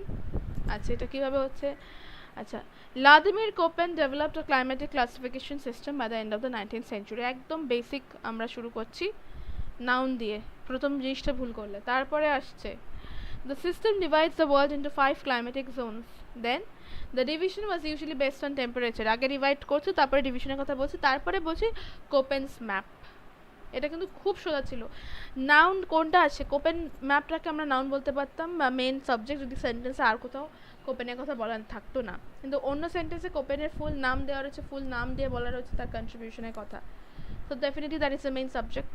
আচ্ছা, এটা কিভাবে হচ্ছে? আচ্ছা, Vladimir Koppen developed a climatic classification system by the end of the 19th century. একদম বেসিক আমরা শুরু করছি নাউন দিয়ে, প্রথম জিনিসটা ভুল করলে। তারপরে আসছে the system divides the world into 5 climatic zones. Then the division was usually based on temperature. আগে ডিভাইড করছে, তারপরে ডিভিশনের কথা বলছি, তারপরে বলছি কোপেনস ম্যাপ। এটা কিন্তু খুব সোজা ছিল। নাউন কোনটা আছে? কোপেন ম্যাপটাকে আমরা নাউন বলতে পারতাম, বা মেন সাবজেক্ট যদি সেন্টেন্সে আর কোথাও কোপেনের কথা বলা থাকতো না, কিন্তু অন্য সেন্টেন্সে কোপেনের ফুল নাম দেওয়া রয়েছে, ফুল নাম দিয়ে বলা রয়েছে তার কন্ট্রিবিউশনের কথা। So definitely that is the main subject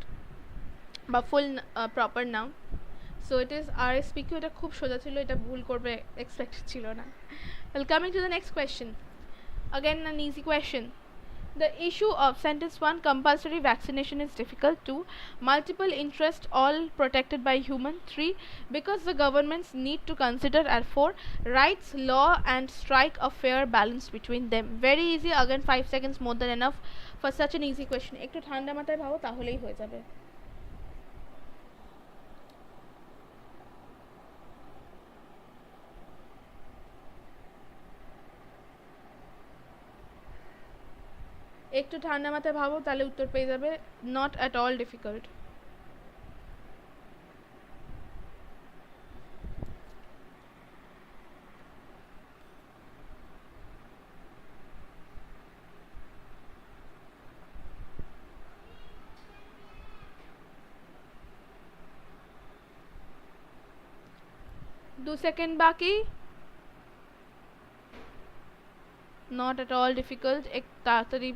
বা full proper noun. So it is RSPQ. এটা খুব সোজা ছিল, এটা ভুল করবে এক্সপেক্টেড ছিল না। Well, coming to the next question, again an easy question. The issue of sentence 1, compulsory vaccination is difficult. 2, multiple interest all protected by human. 3, because the governments need to consider. And 4, rights, law and strike a fair balance between them. Very easy, again 5 seconds more than enough for such an easy question. একটু ঠান্ডা মাথায় ভাবো তাহলেই হয়ে যাবে। একটু ঠান্ডা মাথায় ভাবো তাহলে উত্তর পেয়ে যাবে, not at all difficult. 2 second বাকি, নট এট অল ডিফিকাল্ট, এক তাড়াতাড়ি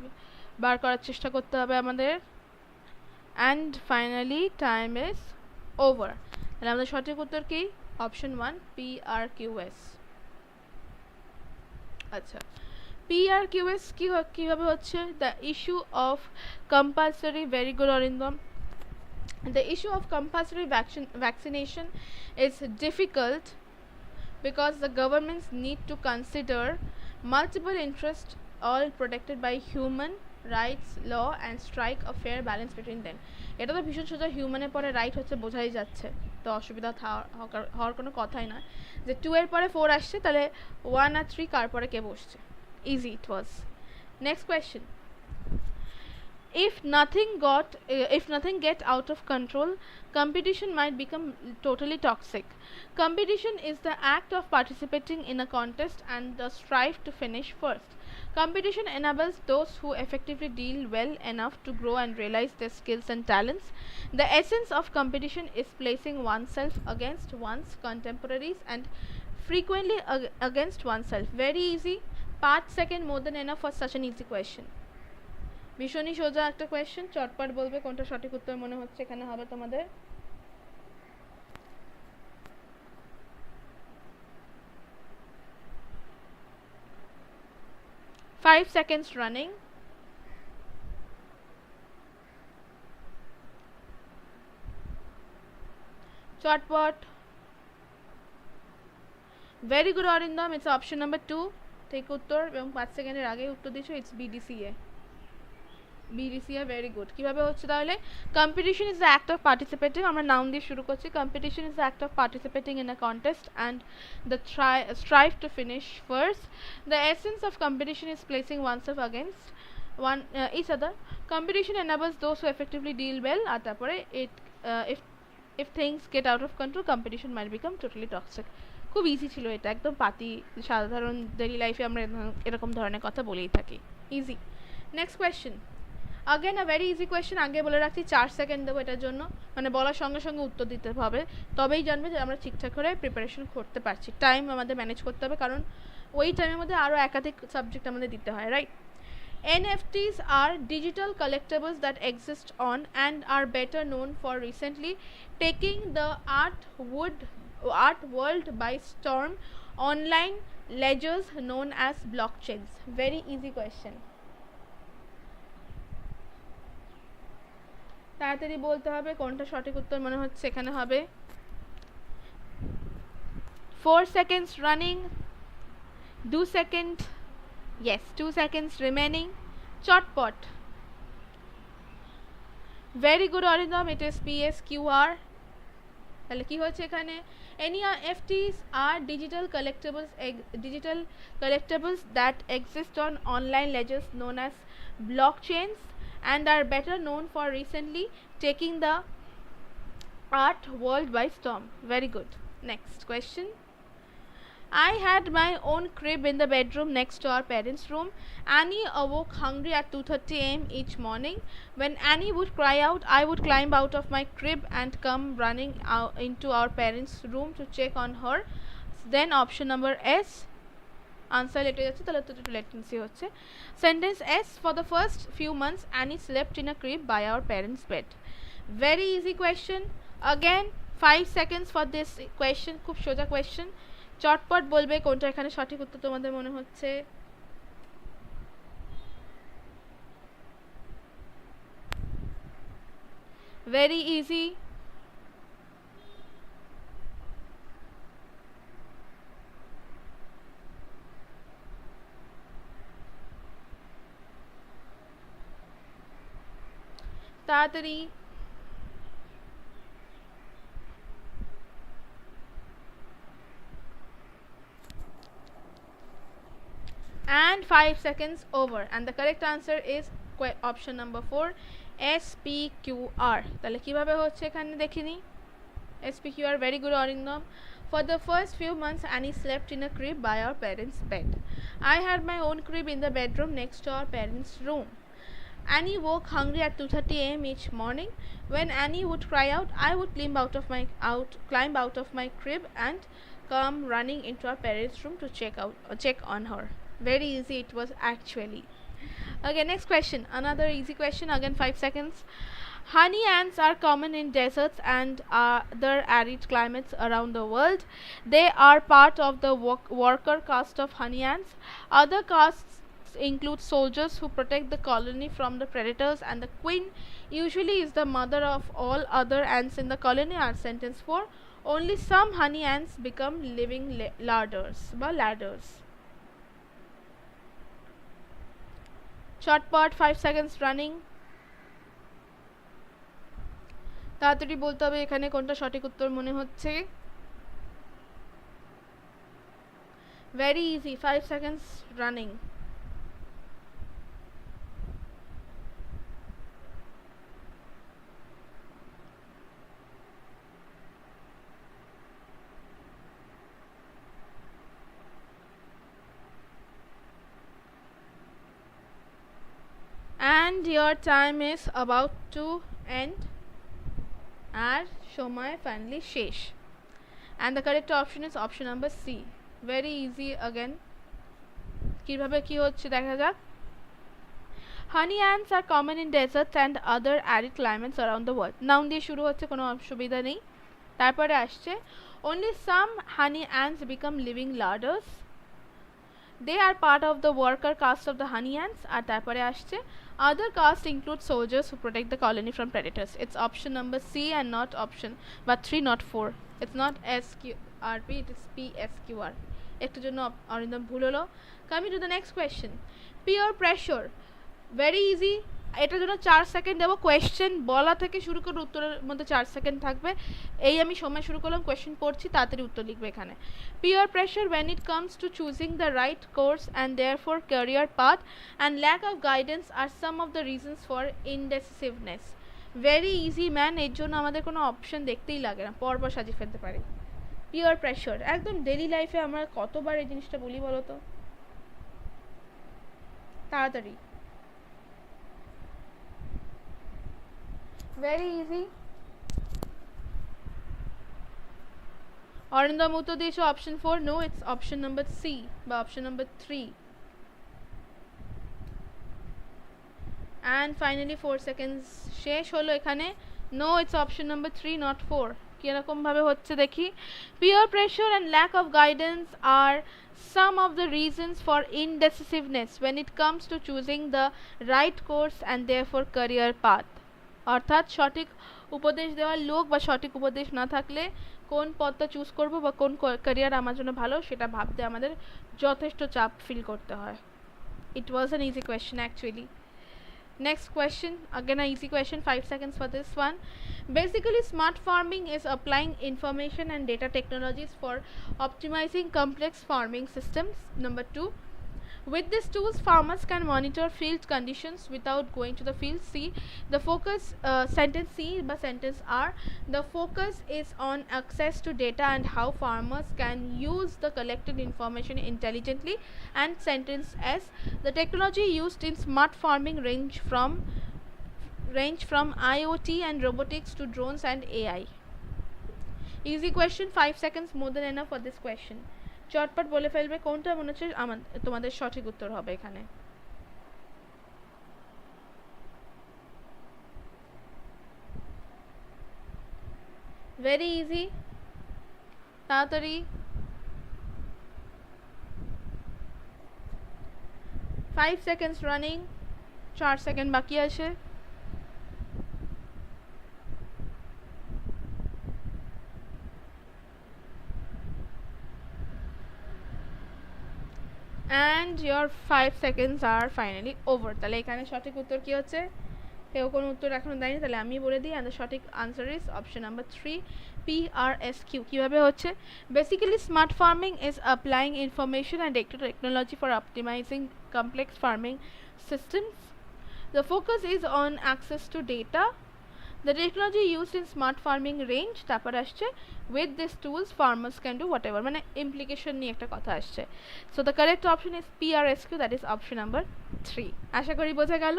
বার করার চেষ্টা করতে হবে আমাদের। And finally time is over. তাহলে আমাদের সঠিক উত্তর কি? Option 1 PRQS। আচ্ছা, PRQS কিভাবে হচ্ছে? The issue of compulsory, very good Arindam. The issue of compulsory vaccination is difficult because the governments need to consider multiple interests, all protected by human rights law, and strike a fair balance between them. এটা তো ভীষণ সোজা, হিউম্যানের পরে right হচ্ছে, বোঝাই যাচ্ছে, তো অসুবিধা হওয়ার কোনো কথাই নয়। যে 2 এর পরে 4 আসছে, তাহলে 1 আর 3 কার পরে কে বসছে? Easy it was. Next question. If nothing get out of control, competition might become totally toxic. Competition is the act of participating in a contest and the strive to finish first. Competition enables those who effectively deal well enough to grow and realize their skills and talents. The essence of competition is placing oneself against one's contemporaries and frequently against oneself. Very easy. 5 seconds more than enough for such an easy question. ভীষণই সোজা একটা question, চটপট বলবে কোনটা সঠিক উত্তর মনে হচ্ছে এখানে হবে তোমাদের। Five seconds running. চটপট। Very good Arindam, it's option number 2 ঠিক উত্তর, এবং 5 সেকেন্ডের আগে উত্তর দিছো, ইটস BDCA। Very good. কিভাবে হচ্ছে তাহলে? Competition is the act of participating, আমরা নাউন দিয়ে শুরু করছি। Competition is the act of participating in a contest and the strive to finish first. The essence of competition is placing oneself against each other. Competition enables those who effectively deal well, আর তারপরে if things get out of control, competition might become totally toxic. খুব easy ছিল এটা, একদম পাতি সাধারণ daily লাইফে আমরা এরকম ধরনের কথা বলেই থাকি। Easy. Next question. Again a very easy question, আগে বলে রাখছি 4 সেকেন্ড দেবো এটার জন্য, মানে বলার সঙ্গে সঙ্গে উত্তর দিতে হবে, তবেই জানবে যে আমরা ঠিকঠাক করে প্রিপারেশন করতে পারছি। টাইম আমাদের ম্যানেজ করতে হবে, কারণ ওই টাইমের মধ্যে আরও একাধিক সাবজেক্ট আমাদের দিতে হয়, right? NFTs are digital collectibles that exist on and are better known for recently taking the art world by storm, online ledgers known as blockchains. Very easy question. তাড়াতাড়ি বলতে হবে কোনটা সঠিক উত্তর মনে হচ্ছে এখানে হবে। 4 seconds running. 2 seconds. Yes, 2 seconds remaining. চটপট। Very good Arindam, it is PSQR। তাহলে কি হচ্ছে এখানে? NFTs are digital collectibles that exist on online ledgers known as blockchains and are better known for recently taking the art world by storm. Very good. Next question. I had my own crib in the bedroom next to our parents' room. Annie awoke hungry at 2:30 a.m. each morning. When Annie would cry out, I would climb out of my crib and come running out into our parents' room to check on her. Then option number S. Answer লেটে যাচ্ছে, তাহলে তো একটু latency হচ্ছে। Sentence S. For the first few months, Annie slept in a crib by our parents' bed. Very easy question. Again, 5 seconds for this question. খুব সোজা question. চটপট বলবে কোনটা এখানে সঠিক উত্তর তোমাদের মনে হচ্ছে। Very easy. তাড়াতাড়ি। And 5 seconds over, and the correct answer is option number 4, SPQR. তাহলে কিভাবে হচ্ছে এখানে দেখিনি? SPQR. Very good Arindam. For the first few months, Annie slept in a crib by our parents' bed. I had my own crib in the bedroom next to our parents' room. Annie woke hungry at 2:30 a.m. each morning. When Annie would cry out, I would climb out of my crib and come running into our parents' room to check on her. Very easy it was actually. Okay, next question. Another easy question, again 5 seconds. Honey ants are common in deserts and other arid climates around the world. They are part of the worker caste of honey ants. Other castes include soldiers who protect the colony from the predators, and the queen usually is the mother of all other ants in the colony. Are sentence 4. Only some honey ants become living ladders. Shortcut, 5 seconds running. তাড়াতাড়ি বলতে হবে এখানে কোনটা সঠিক উত্তর মনে হচ্ছে। Very easy, 5 seconds running. And your time is about to end. আর সময় finally শেষ, and the correct option is option number C. Very easy again. কিভাবে কি হচ্ছে দেখা যাক। Honey ants are common in deserts and other arid climates around the world. Noun দিয়ে শুরু হচ্ছে, কোনো অসুবিধা নেই। তারপরে আসছে only some honey ants become living ladders. They are part of the worker caste of the honey ants. আর তারপরে আসছে other castes include soldiers who protect the colony from predators. It's option number C and not option but 3, not 4. It's not SQRP, it is PSQR. একটু জন্য অরিন্দম ভুল হলো। Coming to the next question. Peer pressure. Very easy. এটার জন্য 4 second দেবো। Question বলা থেকে শুরু করে উত্তরের মধ্যে 4 সেকেন্ড থাকবে। এই আমি সময় শুরু করলাম, কোয়েশ্চেন পড়ছি, তাড়াতাড়ি উত্তর লিখবে এখানে। Peer pressure when it comes to choosing the right course and therefore career path and lack of guidance are some of the reasons for indecisiveness. Very easy man, এর জন্য আমাদের কোনো অপশন দেখতেই লাগে না, পরপর সাজিয়ে ফেলতে পারি। Peer pressure একদম ডেইলি লাইফে আমরা কতবার এই জিনিসটা বলি বলো তো, তাড়াতাড়ি। Very easy. অরিন্দম উত্তর দিয়েছো option 4. No, it's option number C বা option number 3. And finally 4 seconds শেষ হলো এখানে। No, it's option number 3, not 4. কিরকম ভাবে হচ্ছে দেখি। Peer pressure and lack of guidance are some of the reasons for indecisiveness when it comes to choosing the right course and therefore career path. অর্থাৎ সঠিক উপদেশ দেওয়ার লোক বা সঠিক উপদেশ না থাকলে কোন পথটা চুজ করব বা কোন ক্যারিয়ার আমার জন্য ভালো সেটা ভাবতে আমাদের যথেষ্ট চাপ ফিল করতে হয়। It was an easy question actually. Next question, again an easy question, 5 seconds for this one. Basically smart farming is applying information and data technologies for optimizing complex farming systems. Number 2, with these tools farmers can monitor field conditions without going to the field. C, the focus sentence C by sentence R, the focus is on access to data and how farmers can use the collected information intelligently. And sentence S, the technology used in smart farming range from IoT and robotics to drones and AI. Easy question, 5 seconds more than enough for this question. চটপট বলে ফেলবে কোনটা মনে হচ্ছে তোমাদের সঠিক উত্তর হবে এখানে। Very easy, তাড়াতাড়ি। 5 seconds running, 4 সেকেন্ড বাকি আছে। And your 5 seconds are finally over. তাহলে এখানে সঠিক উত্তর কি হচ্ছে? কেউ কোনো উত্তর এখনো দেয়নি, তাহলে আমি বলে দিই। and the সঠিক answer is option number 3, PRSQ. কিভাবে হচ্ছে? Basically smart farming is applying information and data technology for optimizing complex farming systems. The focus is on access to data. The technology used in smart farming range, তারপর আসছে with these tools farmers can do whatever, মানে implication নিয়ে একটা কথা আসছে। So the correct option is PRSQ, that is option number 3. আশা করি বোঝা গেল।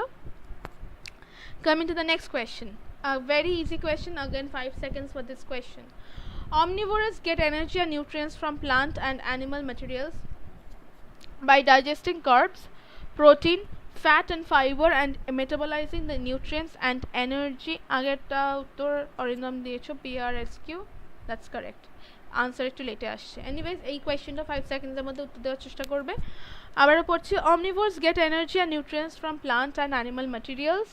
Coming to the next question, a very easy question, again 5 seconds for this question. Omnivores get energy and nutrients from plant and animal materials by digesting carbs, protein, fat and fiber and metabolizing the nutrients and energy. আগেরটা উত্তর অরিন্দম দিয়েছো PRSQ, that's correct. Answer একটু লেটে আসছে। Anyways এই কোয়েশ্চেনটা 5 সেকেন্ডের মধ্যে উত্তর দেওয়ার চেষ্টা করবে। আবারও পড়ছি, omnivores get energy and nutrients from plant and animal materials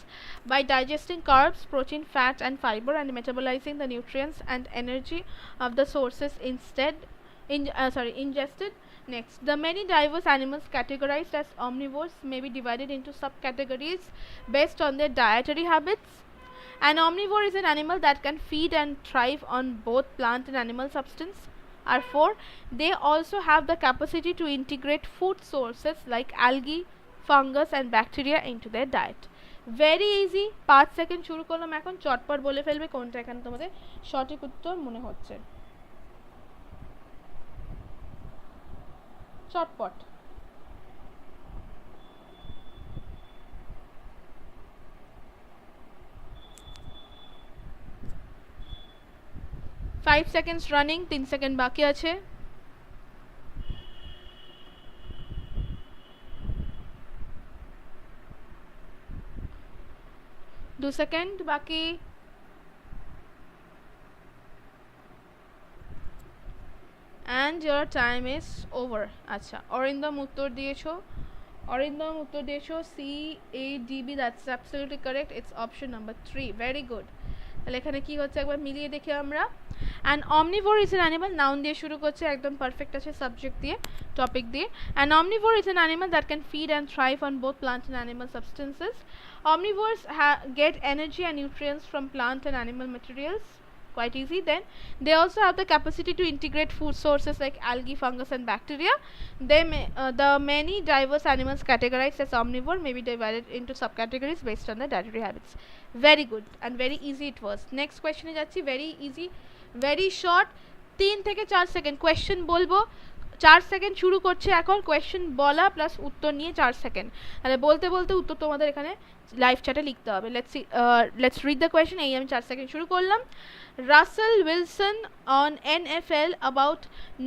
by digesting carbs, protein, fat and fiber and metabolizing the nutrients and energy of the sources ingested. Next, the many diverse animals categorized as omnivores may be divided into subcategories based on their dietary habits. An omnivore is an animal that can feed and thrive on both plant and animal substance. Or 4, they also have the capacity to integrate food sources like algae, fungus and bacteria into their diet. Very easy, 5 second শুরু করলাম, এখন চটপট বলে ফেলবে কোনটা এখানে তোমাদের সঠিক উত্তর মনে হচ্ছে। চটপট। 5 seconds running, 3 সেকেন্ড বাকি আছে। দু সেকেন্ড বাকি। and your time is over. আচ্ছা, অরিন্দম উত্তর দিয়েছো, CADB, that's absolutely correct. It's option number 3. very good. তাহলে এখানে কি হচ্ছে একবার মিলিয়ে দেখি আমরা। an omnivore is an animal, noun দিয়ে শুরু করছে, একদম পারফেক্ট আছে, সাবজেক্ট দিয়ে, টপিক দিয়ে। an omnivore is an animal that can feed and thrive on both plant and animal substances. Omnivores get energy and nutrients from plant and animal materials. Quite easy. Then they also have the capacity to integrate food sources like algae, fungus and bacteria. The many diverse animals categorized as omnivore may be divided into subcategories based on their dietary habits. Very good and very easy it was. Next question e jacchi, very easy, very short, 3 থেকে 4 second question বলবো, 4 second শুরু করছে এখন, question বলা plus উত্তর নিয়ে 4 second, তাহলে বলতে বলতে উত্তর তোমাদের এখানে লাইভ চ্যাটে লিখতে হবে। Let's read the question. এই আমি 4 সেকেন্ড শুরু করলাম। Russell Wilson on NFL about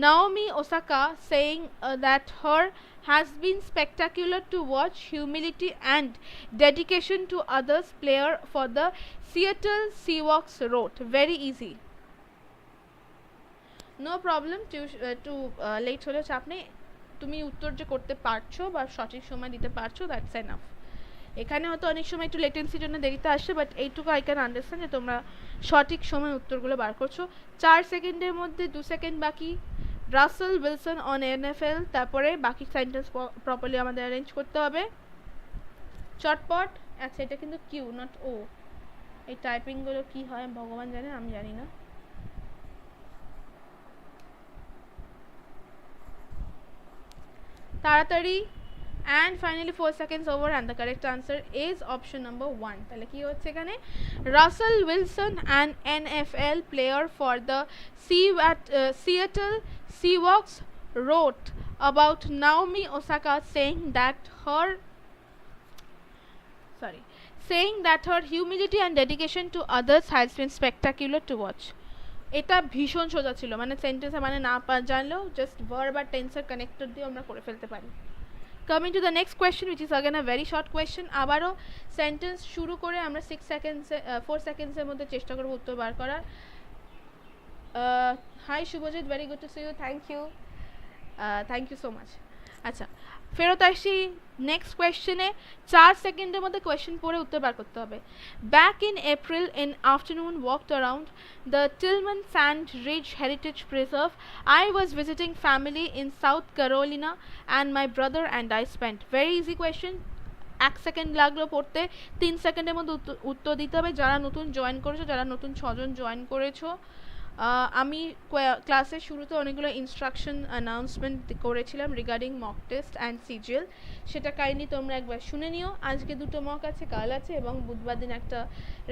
Naomi Osaka saying that her has been spectacular to watch, humility and dedication to others, player for the Seattle Seahawks wrote. Very easy, no problem. to late হলেও চাপ নেই, তুমি উত্তর যে করতে পারছো বা সঠিক সময় দিতে পারছো, দ্যাটস এনাফ। এখানে হয়তো অনেক সময় একটু লেটেন্সির জন্য দেরিতে আসছে, বাট এইটুকু আই ক্যান আন্ডারস্ট্যান্ড যে তোমরা সঠিক সময় উত্তরগুলো বার করছো। 4 সেকেন্ডের মধ্যে 2 সেকেন্ড বাকি। রাসেল উইলসন অন NFL, তারপরে বাকি সেন্টেন্স প্রপারলি আমাদের অ্যারেঞ্জ করতে হবে, চটপট। আচ্ছা, এটা কিন্তু কিউ নট ও, এই টাইপিংগুলো কি হয় ভগবান জানে, আমি জানি না। তাড়াতাড়ি। and finally 4 seconds over and the correct answer is option number 1. তাহলে কি হচ্ছে এখানে, Russell Wilson, an NFL player for the Seattle Seahawks, wrote about Naomi Osaka saying that her humility and dedication to others has been spectacular to watch. এটা ভীষণ সোজা ছিল, মানে sentence মানে না জানলেও জাস্ট ভার্ব আর টেন্সের কানেক্টর দিয়ে আমরা করে ফেলতে পারি। Coming to the next question, which is again a very short question. আবারও সেন্টেন্স শুরু করে আমরা 4 সেকেন্ডসের মধ্যে চেষ্টা করব উত্তর বার করার। Hi Subhajit, very good to see you, thank you so much. আচ্ছা, ফেরত আসি নেক্সট কোয়েশ্চেনে। 4 সেকেন্ডের মধ্যে কোয়েশ্চেন পড়ে উত্তর বার করতে হবে। Back in April in afternoon walked around the Tillman Sand Ridge Heritage Preserve. I was visiting family in South Carolina and my brother and I spent. Very easy question. 1 second লাগলো পড়তে, 3 সেকেন্ডের মধ্যে উত্তর দিতে হবে। যারা নতুন জয়েন করেছো, যারা নতুন 6 জন জয়েন করেছো, আমি ক্লাসের শুরুতে অনেকগুলো ইনস্ট্রাকশন অ্যানাউন্সমেন্ট করেছিলাম regarding mock test and CGL, সেটা কাইন্ডলি তোমরা একবার শুনে নিও। আজকে 2টো মক আছে, কাল আছে, এবং বুধবার দিন একটা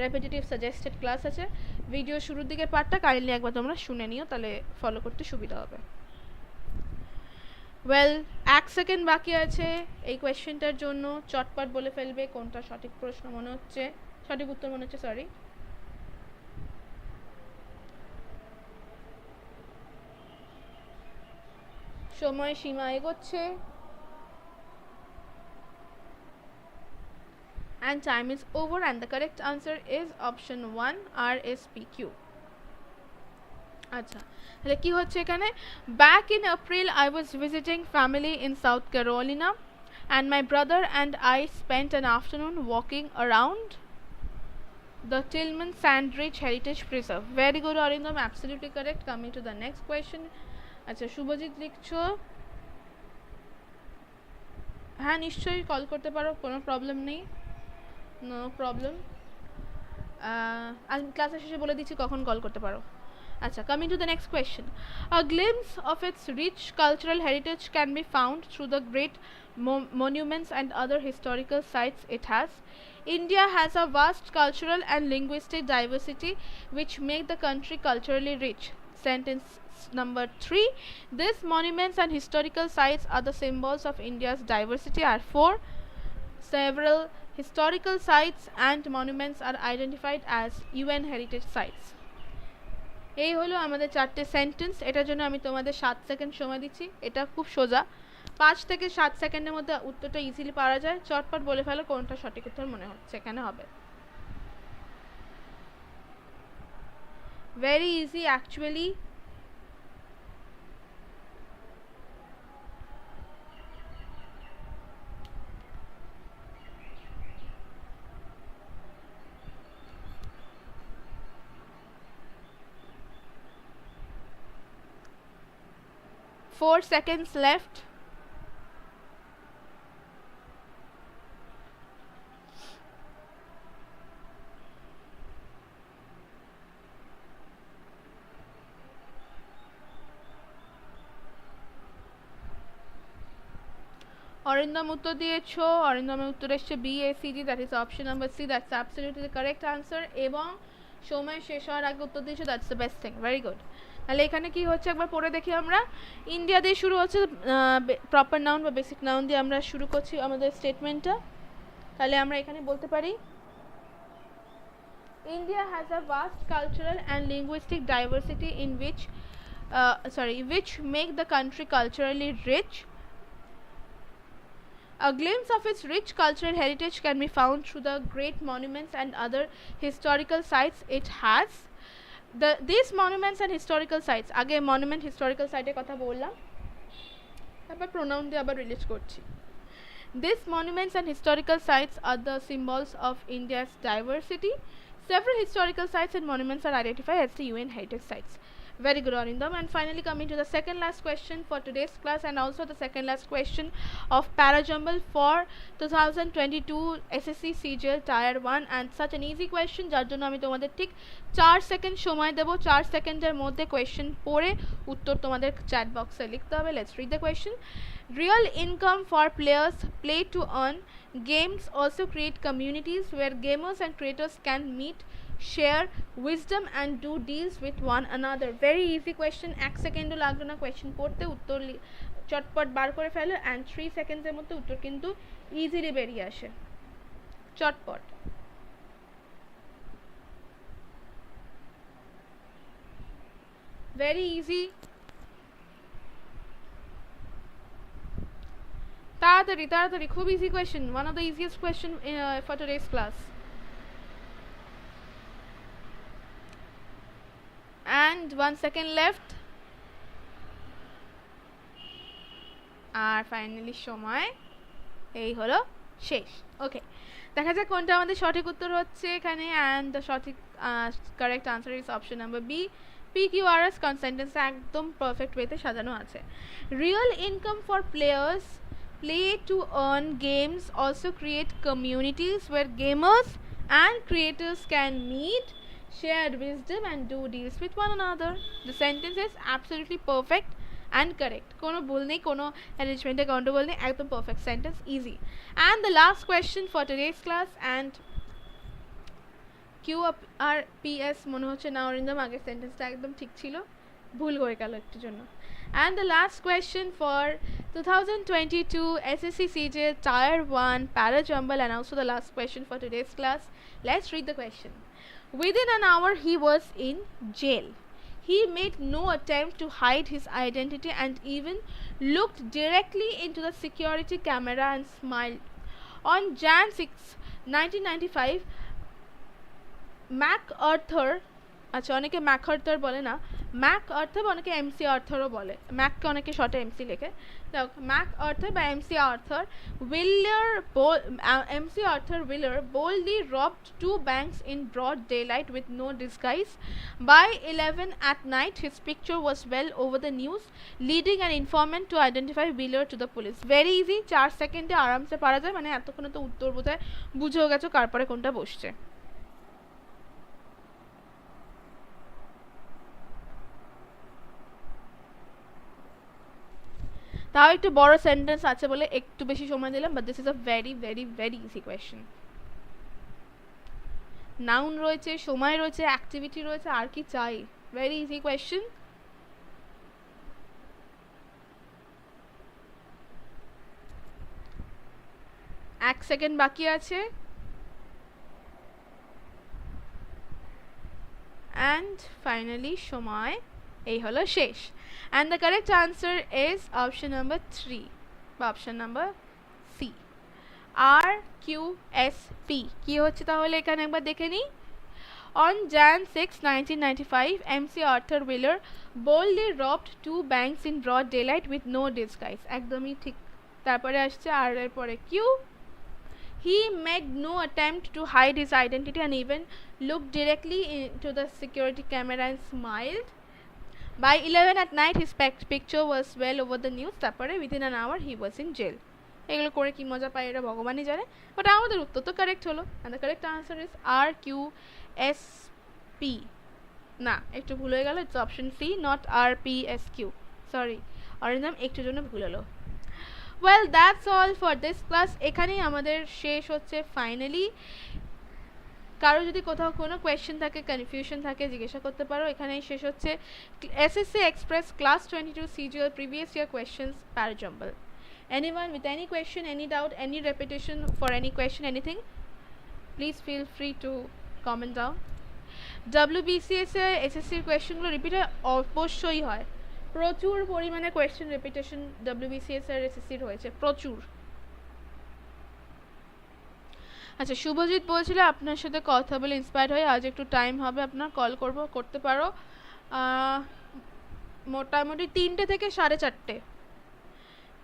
রেপিটেটিভ সাজেস্টেড ক্লাস আছে। ভিডিও শুরুর দিকের পার্টটা কাইন্ডলি একবার তোমরা শুনে নিও, তাহলে ফলো করতে সুবিধা হবে। ওয়েল, 1 সেকেন্ড বাকি আছে এই কোয়েশ্চেনটার জন্য, চটপট বলে ফেলবে কোনটা সঠিক প্রশ্ন মনে হচ্ছে, সঠিক উত্তর মনে হচ্ছে, সরি। সময় সীমা এগোচ্ছে and time is over and the correct answer is option 1 RSPQ. আচ্ছা তাহলে কি হচ্ছে এখানে back in April I was visiting family in South Carolina and my brother and I spent an afternoon walking around the Tillman Sandridge Heritage Preserve. Very good Arindam, absolutely correct. Coming to the next question. আচ্ছা শুভজিৎ লিখছো হ্যাঁ নিশ্চয়ই call করতে পারো কোনো problem নেই no problem আজ ক্লাসের শেষে বলে দিচ্ছি কখন কল করতে পারো আচ্ছা coming to the next question a glimpse of its rich cultural heritage can be found through the great monuments and other historical sites it has. India has a vast cultural and linguistic diversity which make the country culturally rich. Sentence number 3 these monuments and historical sites are the symbols of India's diversity are 4 several historical sites and monuments are identified as UN heritage sites. এই হলো আমাদের চারটে sentence এটার জন্য আমি তোমাদের 7 second সময় দিচ্ছি এটা খুব সোজা 5 থেকে 7 সেকেন্ডের মধ্যে উত্তরটা ইজিলি পারা যায় চটপট বলে ফেলো কোনটা সঠিক উত্তর মনে হচ্ছে এখানে হবে very easy actually 4 seconds left Arindam উত্তর দিয়েছো অরিন্দমের উত্তর এসছে BACG that is option number C that's absolutely the correct answer এবং সময় শেষ হওয়ার আগে উত্তর দিয়েছো that's the best thing very good তাহলে এখানে কি হচ্ছে একবার পড়ে দেখি আমরা ইন্ডিয়া দিয়ে শুরু হচ্ছে প্রপার নাউন বা বেসিক নাউন দিয়ে আমরা শুরু করছি আমাদের স্টেটমেন্টটা তাহলে আমরা এখানে বলতে পারি India has a vast cultural and linguistic diversity in which make the country culturally rich. A glimpse of its rich cultural heritage can be found through the great monuments and other historical sites it has. These monuments and historical sites আগে monument historical site এর কথা বললাম তারপর pronoun দিয়ে আবার relate করছি These monuments and historical sites are the symbols of India's diversity. Several historical sites and monuments are identified as the UN heritage sites. Very good Arindam. And finally coming to the second last question for today's class and also the second last question of PARAJUMBLE for 2022 SSC CGL Tier 1 and such an easy question যার জন্য আমি তোমাদের ঠিক 4 second সময় দেব 4 সেকেন্ডের মধ্যে question পড়ে উত্তর তোমাদের চ্যাট বক্সে লিখতে হবে Let's read the question. Real income for players play to earn. Games also create communities where gamers and creators can meet, share wisdom and do deals with one another. Very easy question. 1 সেকেন্ডও লাগলো না question পড়তে উত্তর চটপট বার করে ফেলো and 3 সেকেন্ডের মধ্যে উত্তর কিন্তু ইজিলি বেরিয়ে আসে চটপট very easy তাড়াতাড়ি খুব easy question one of the easiest question for today's class and 1 second left আর ফাইনালি সময় এই হলো শেষ ওকে দেখা যাক কোনটা আমাদের সঠিক উত্তর হচ্ছে এখানে and the সঠিক correct answer is option number B PQRS sentence একদম পারফেক্ট ওয়েতে সাজানো আছে real income for players play to earn games also create communities where gamers and creators can meet share wisdom and do deals with one another the sentence is absolutely perfect and correct kono bhul nei kono arrangement e gondogol nei ekdom perfect sentence easy and the last question for today's class and QRPS মনে হচ্ছে না অরিন্দম আগের সেন্টেন্সটা একদম ঠিক ছিল ভুল হয়ে গেল একটু জন্য and the last question for 2022 SSC CGL Tier 1 PARAJUMBLE and also the last question for today's class let's read the question within an hour he was in jail He made no attempt to hide his identity and even looked directly into the security camera and smiled. On Jan 6, 1995, MacArthur, আচ্ছা অনেকে MacArthur বলে না, MacArthur বা অনেকে MC আর্থারও বলে, ম্যাককে অনেকে শর্টে MC লেখে, দেখ ম্যাকআর্থার বা MC Arthur wheeler boldly robbed two banks in broad daylight with no disguise. By 11 at night his picture was well over the news, leading an informant to identify Wheeler to the police. Very easy, 4 সেকেন্ডে আরামসে পারা যায়, মানে এতক্ষণে তো উত্তর বোধহয় বুঝেও গেছো কার পরে কোনটা বসছে। তাও একটু বড় সেন্টেন্স আছে বলে একটু বেশি সময় দিলাম, but this is a very very very easy question. Noun রয়েছে, সময় রয়েছে, অ্যাক্টিভিটি রয়েছে, আর কি চাই? Very easy question. এক সেকেন্ড বাকি আছে, অ্যান্ড ফাইনালি সময় এই হলো শেষ। And the correct answer is option number 3 বা option number C, RQSP। কি হচ্ছে তাহলে এখানে একবার দেখে নিই। On Jan 6, 1995, MC Arthur Wheeler boldly robbed two banks in broad daylight with no disguise। একদমই ঠিক। তারপরে আসছে R এর পরে Q। He made no attempt to hide his identity and even looked directly into the security camera and smiled. By 11 at night his picture was well over the news. তারপরে within an hour he was in jail। এগুলো করে কি মজা পায় এটা ভগবানই জানে, but আমাদের উত্তর তো কারেক্ট হলো। and the correct answer is RQSP। না, একটু ভুল হয়ে গেল, it's option C, not RPSQ, sorry Arindam, একটু জন্য ভুল হলো। Well that's all for this class. এখানেই আমাদের শেষ হচ্ছে ফাইনালি। কারো যদি কোথাও কোনো কোয়েশ্চেন থাকে, কনফিউশন থাকে, জিজ্ঞাসা করতে পারো। এখানেই শেষ হচ্ছে SSC Express Class 22 CGL Previous Year Questions Parajumble। Anyone with any question, any doubt, any repetition for any question, anything, please feel free to comment down। WBCS A SSC এর কোয়েশ্চেনগুলো repeat হয়, অবশ্যই হয়, প্রচুর পরিমাণে কোয়েশ্চেন রিপিটেশন WBCS আর SSC এর হয়েছে, প্রচুর। আচ্ছা, শুভজিৎ বলছিল আপনার সাথে কথা বলে ইন্সপায়ার্ড হয়ে আজ একটু টাইম হবে আপনার, কল করতে পারো মোটামুটি 3টে থেকে 4:30,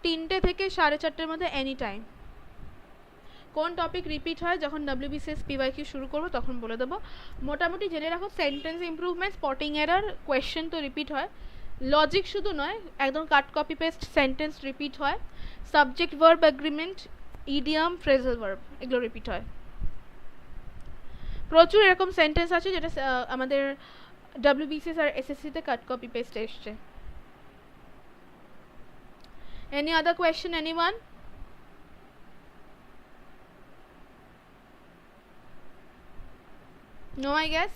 3টে থেকে 4:30 মধ্যে এনি টাইম। কোন টপিক রিপিট হয় যখন WBCS PYQ শুরু করবো তখন বলে দেবো। মোটামুটি জেনে রাখো, sentence improvement, spotting error, question তো রিপিট হয়, লজিক শুধু নয়, একদম cut copy paste sentence repeat হয়, subject verb agreement, idiom, phrasal verb, এগুলো রিপিট হয়। প্রচুর এরকম সেন্টেন্স আছে যেটা আমাদের WBCS আর SSC তে কাট কপি পেস্ট এসছে। Any other question, anyone? No, I guess.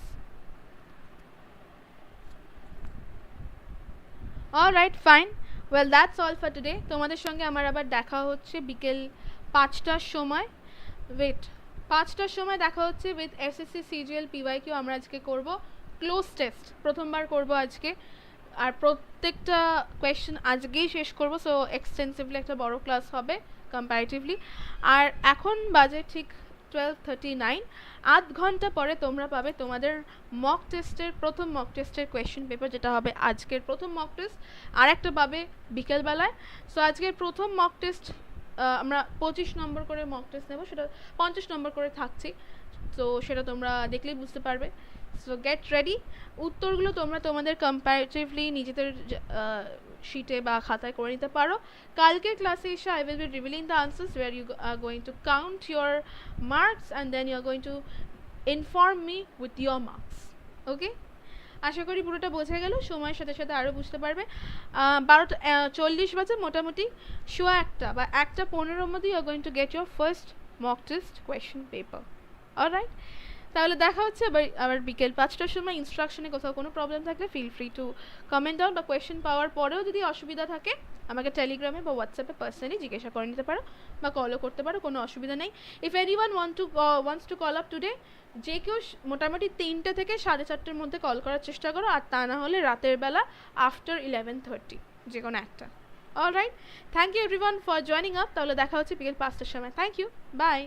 All right, fine. Well, that's all for today. তোমাদের সঙ্গে আমার আবার দেখা হচ্ছে বিকেল 5টার সময়। ওয়েট, 5টার সময় দেখা হচ্ছে উইথ SSC CGL PYQ। আমরা আজকে করব ক্লোজ টেস্ট, প্রথমবার করব আজকে, আর প্রত্যেকটা কোয়েশ্চেন আজকেই শেষ করব, সো এক্সটেন্সিভলি একটা বড় ক্লাস হবে কম্পারেটিভলি। আর এখন বাজে ঠিক 12:39, আধ ঘন্টা পরে তোমরা পাবে তোমাদের মক টেস্টের প্রথম মক টেস্টের কোয়েশ্চেন পেপার, যেটা হবে আজকের প্রথম মক টেস্ট, আর একটা পাবে বিকেলবেলায়। সো আজকের প্রথম মক টেস্ট আমরা 25 নম্বর করে মক টেস্ট নেব, সেটা 50 নম্বর করে থাকছে, তো সেটা তোমরা দেখলেই বুঝতে পারবে। So get ready. উত্তরগুলো তোমরা তোমাদের কম্পারেটিভলি নিজেদের শিটে বা খাতায় করে নিতে পারো। কালকের ক্লাসে এসে I will be revealing the answers where you are going to count your marks and then you are going to inform me with your marks. Okay? আশা করি পুরোটা বোঝা গেল, সময়ের সাথে সাথে আরও বুঝতে পারবে। 12:40 বাজে, মোটামুটি 1:15 বা 1:15 মধ্যে you are going to get your first mock test question paper. Alright? তাহলে দেখা হচ্ছে আবার বিকেল 5টার সময়। ইনস্ট্রাকশনে কোথাও কোনো প্রবলেম থাকলে feel free to comment down, বা কোয়েশ্চেন পাওয়ার পরেও যদি অসুবিধা থাকে আমাকে টেলিগ্রামে বা হোয়াটসঅ্যাপে পার্সোনালি জিজ্ঞাসা করে নিতে পারো বা কলও করতে পারো, কোনো অসুবিধা নেই। If anyone wants to call up today, যে কেউ মোটামুটি 3টে থেকে 4:30-র মধ্যে কল করার চেষ্টা করো, আর তা না হলে রাতের বেলা আফটার 11:30 যে কোনো একটা। Alright, thank you everyone for joining up. তাহলে দেখা হচ্ছে বিকেল 5টার সময়। Thank you, by.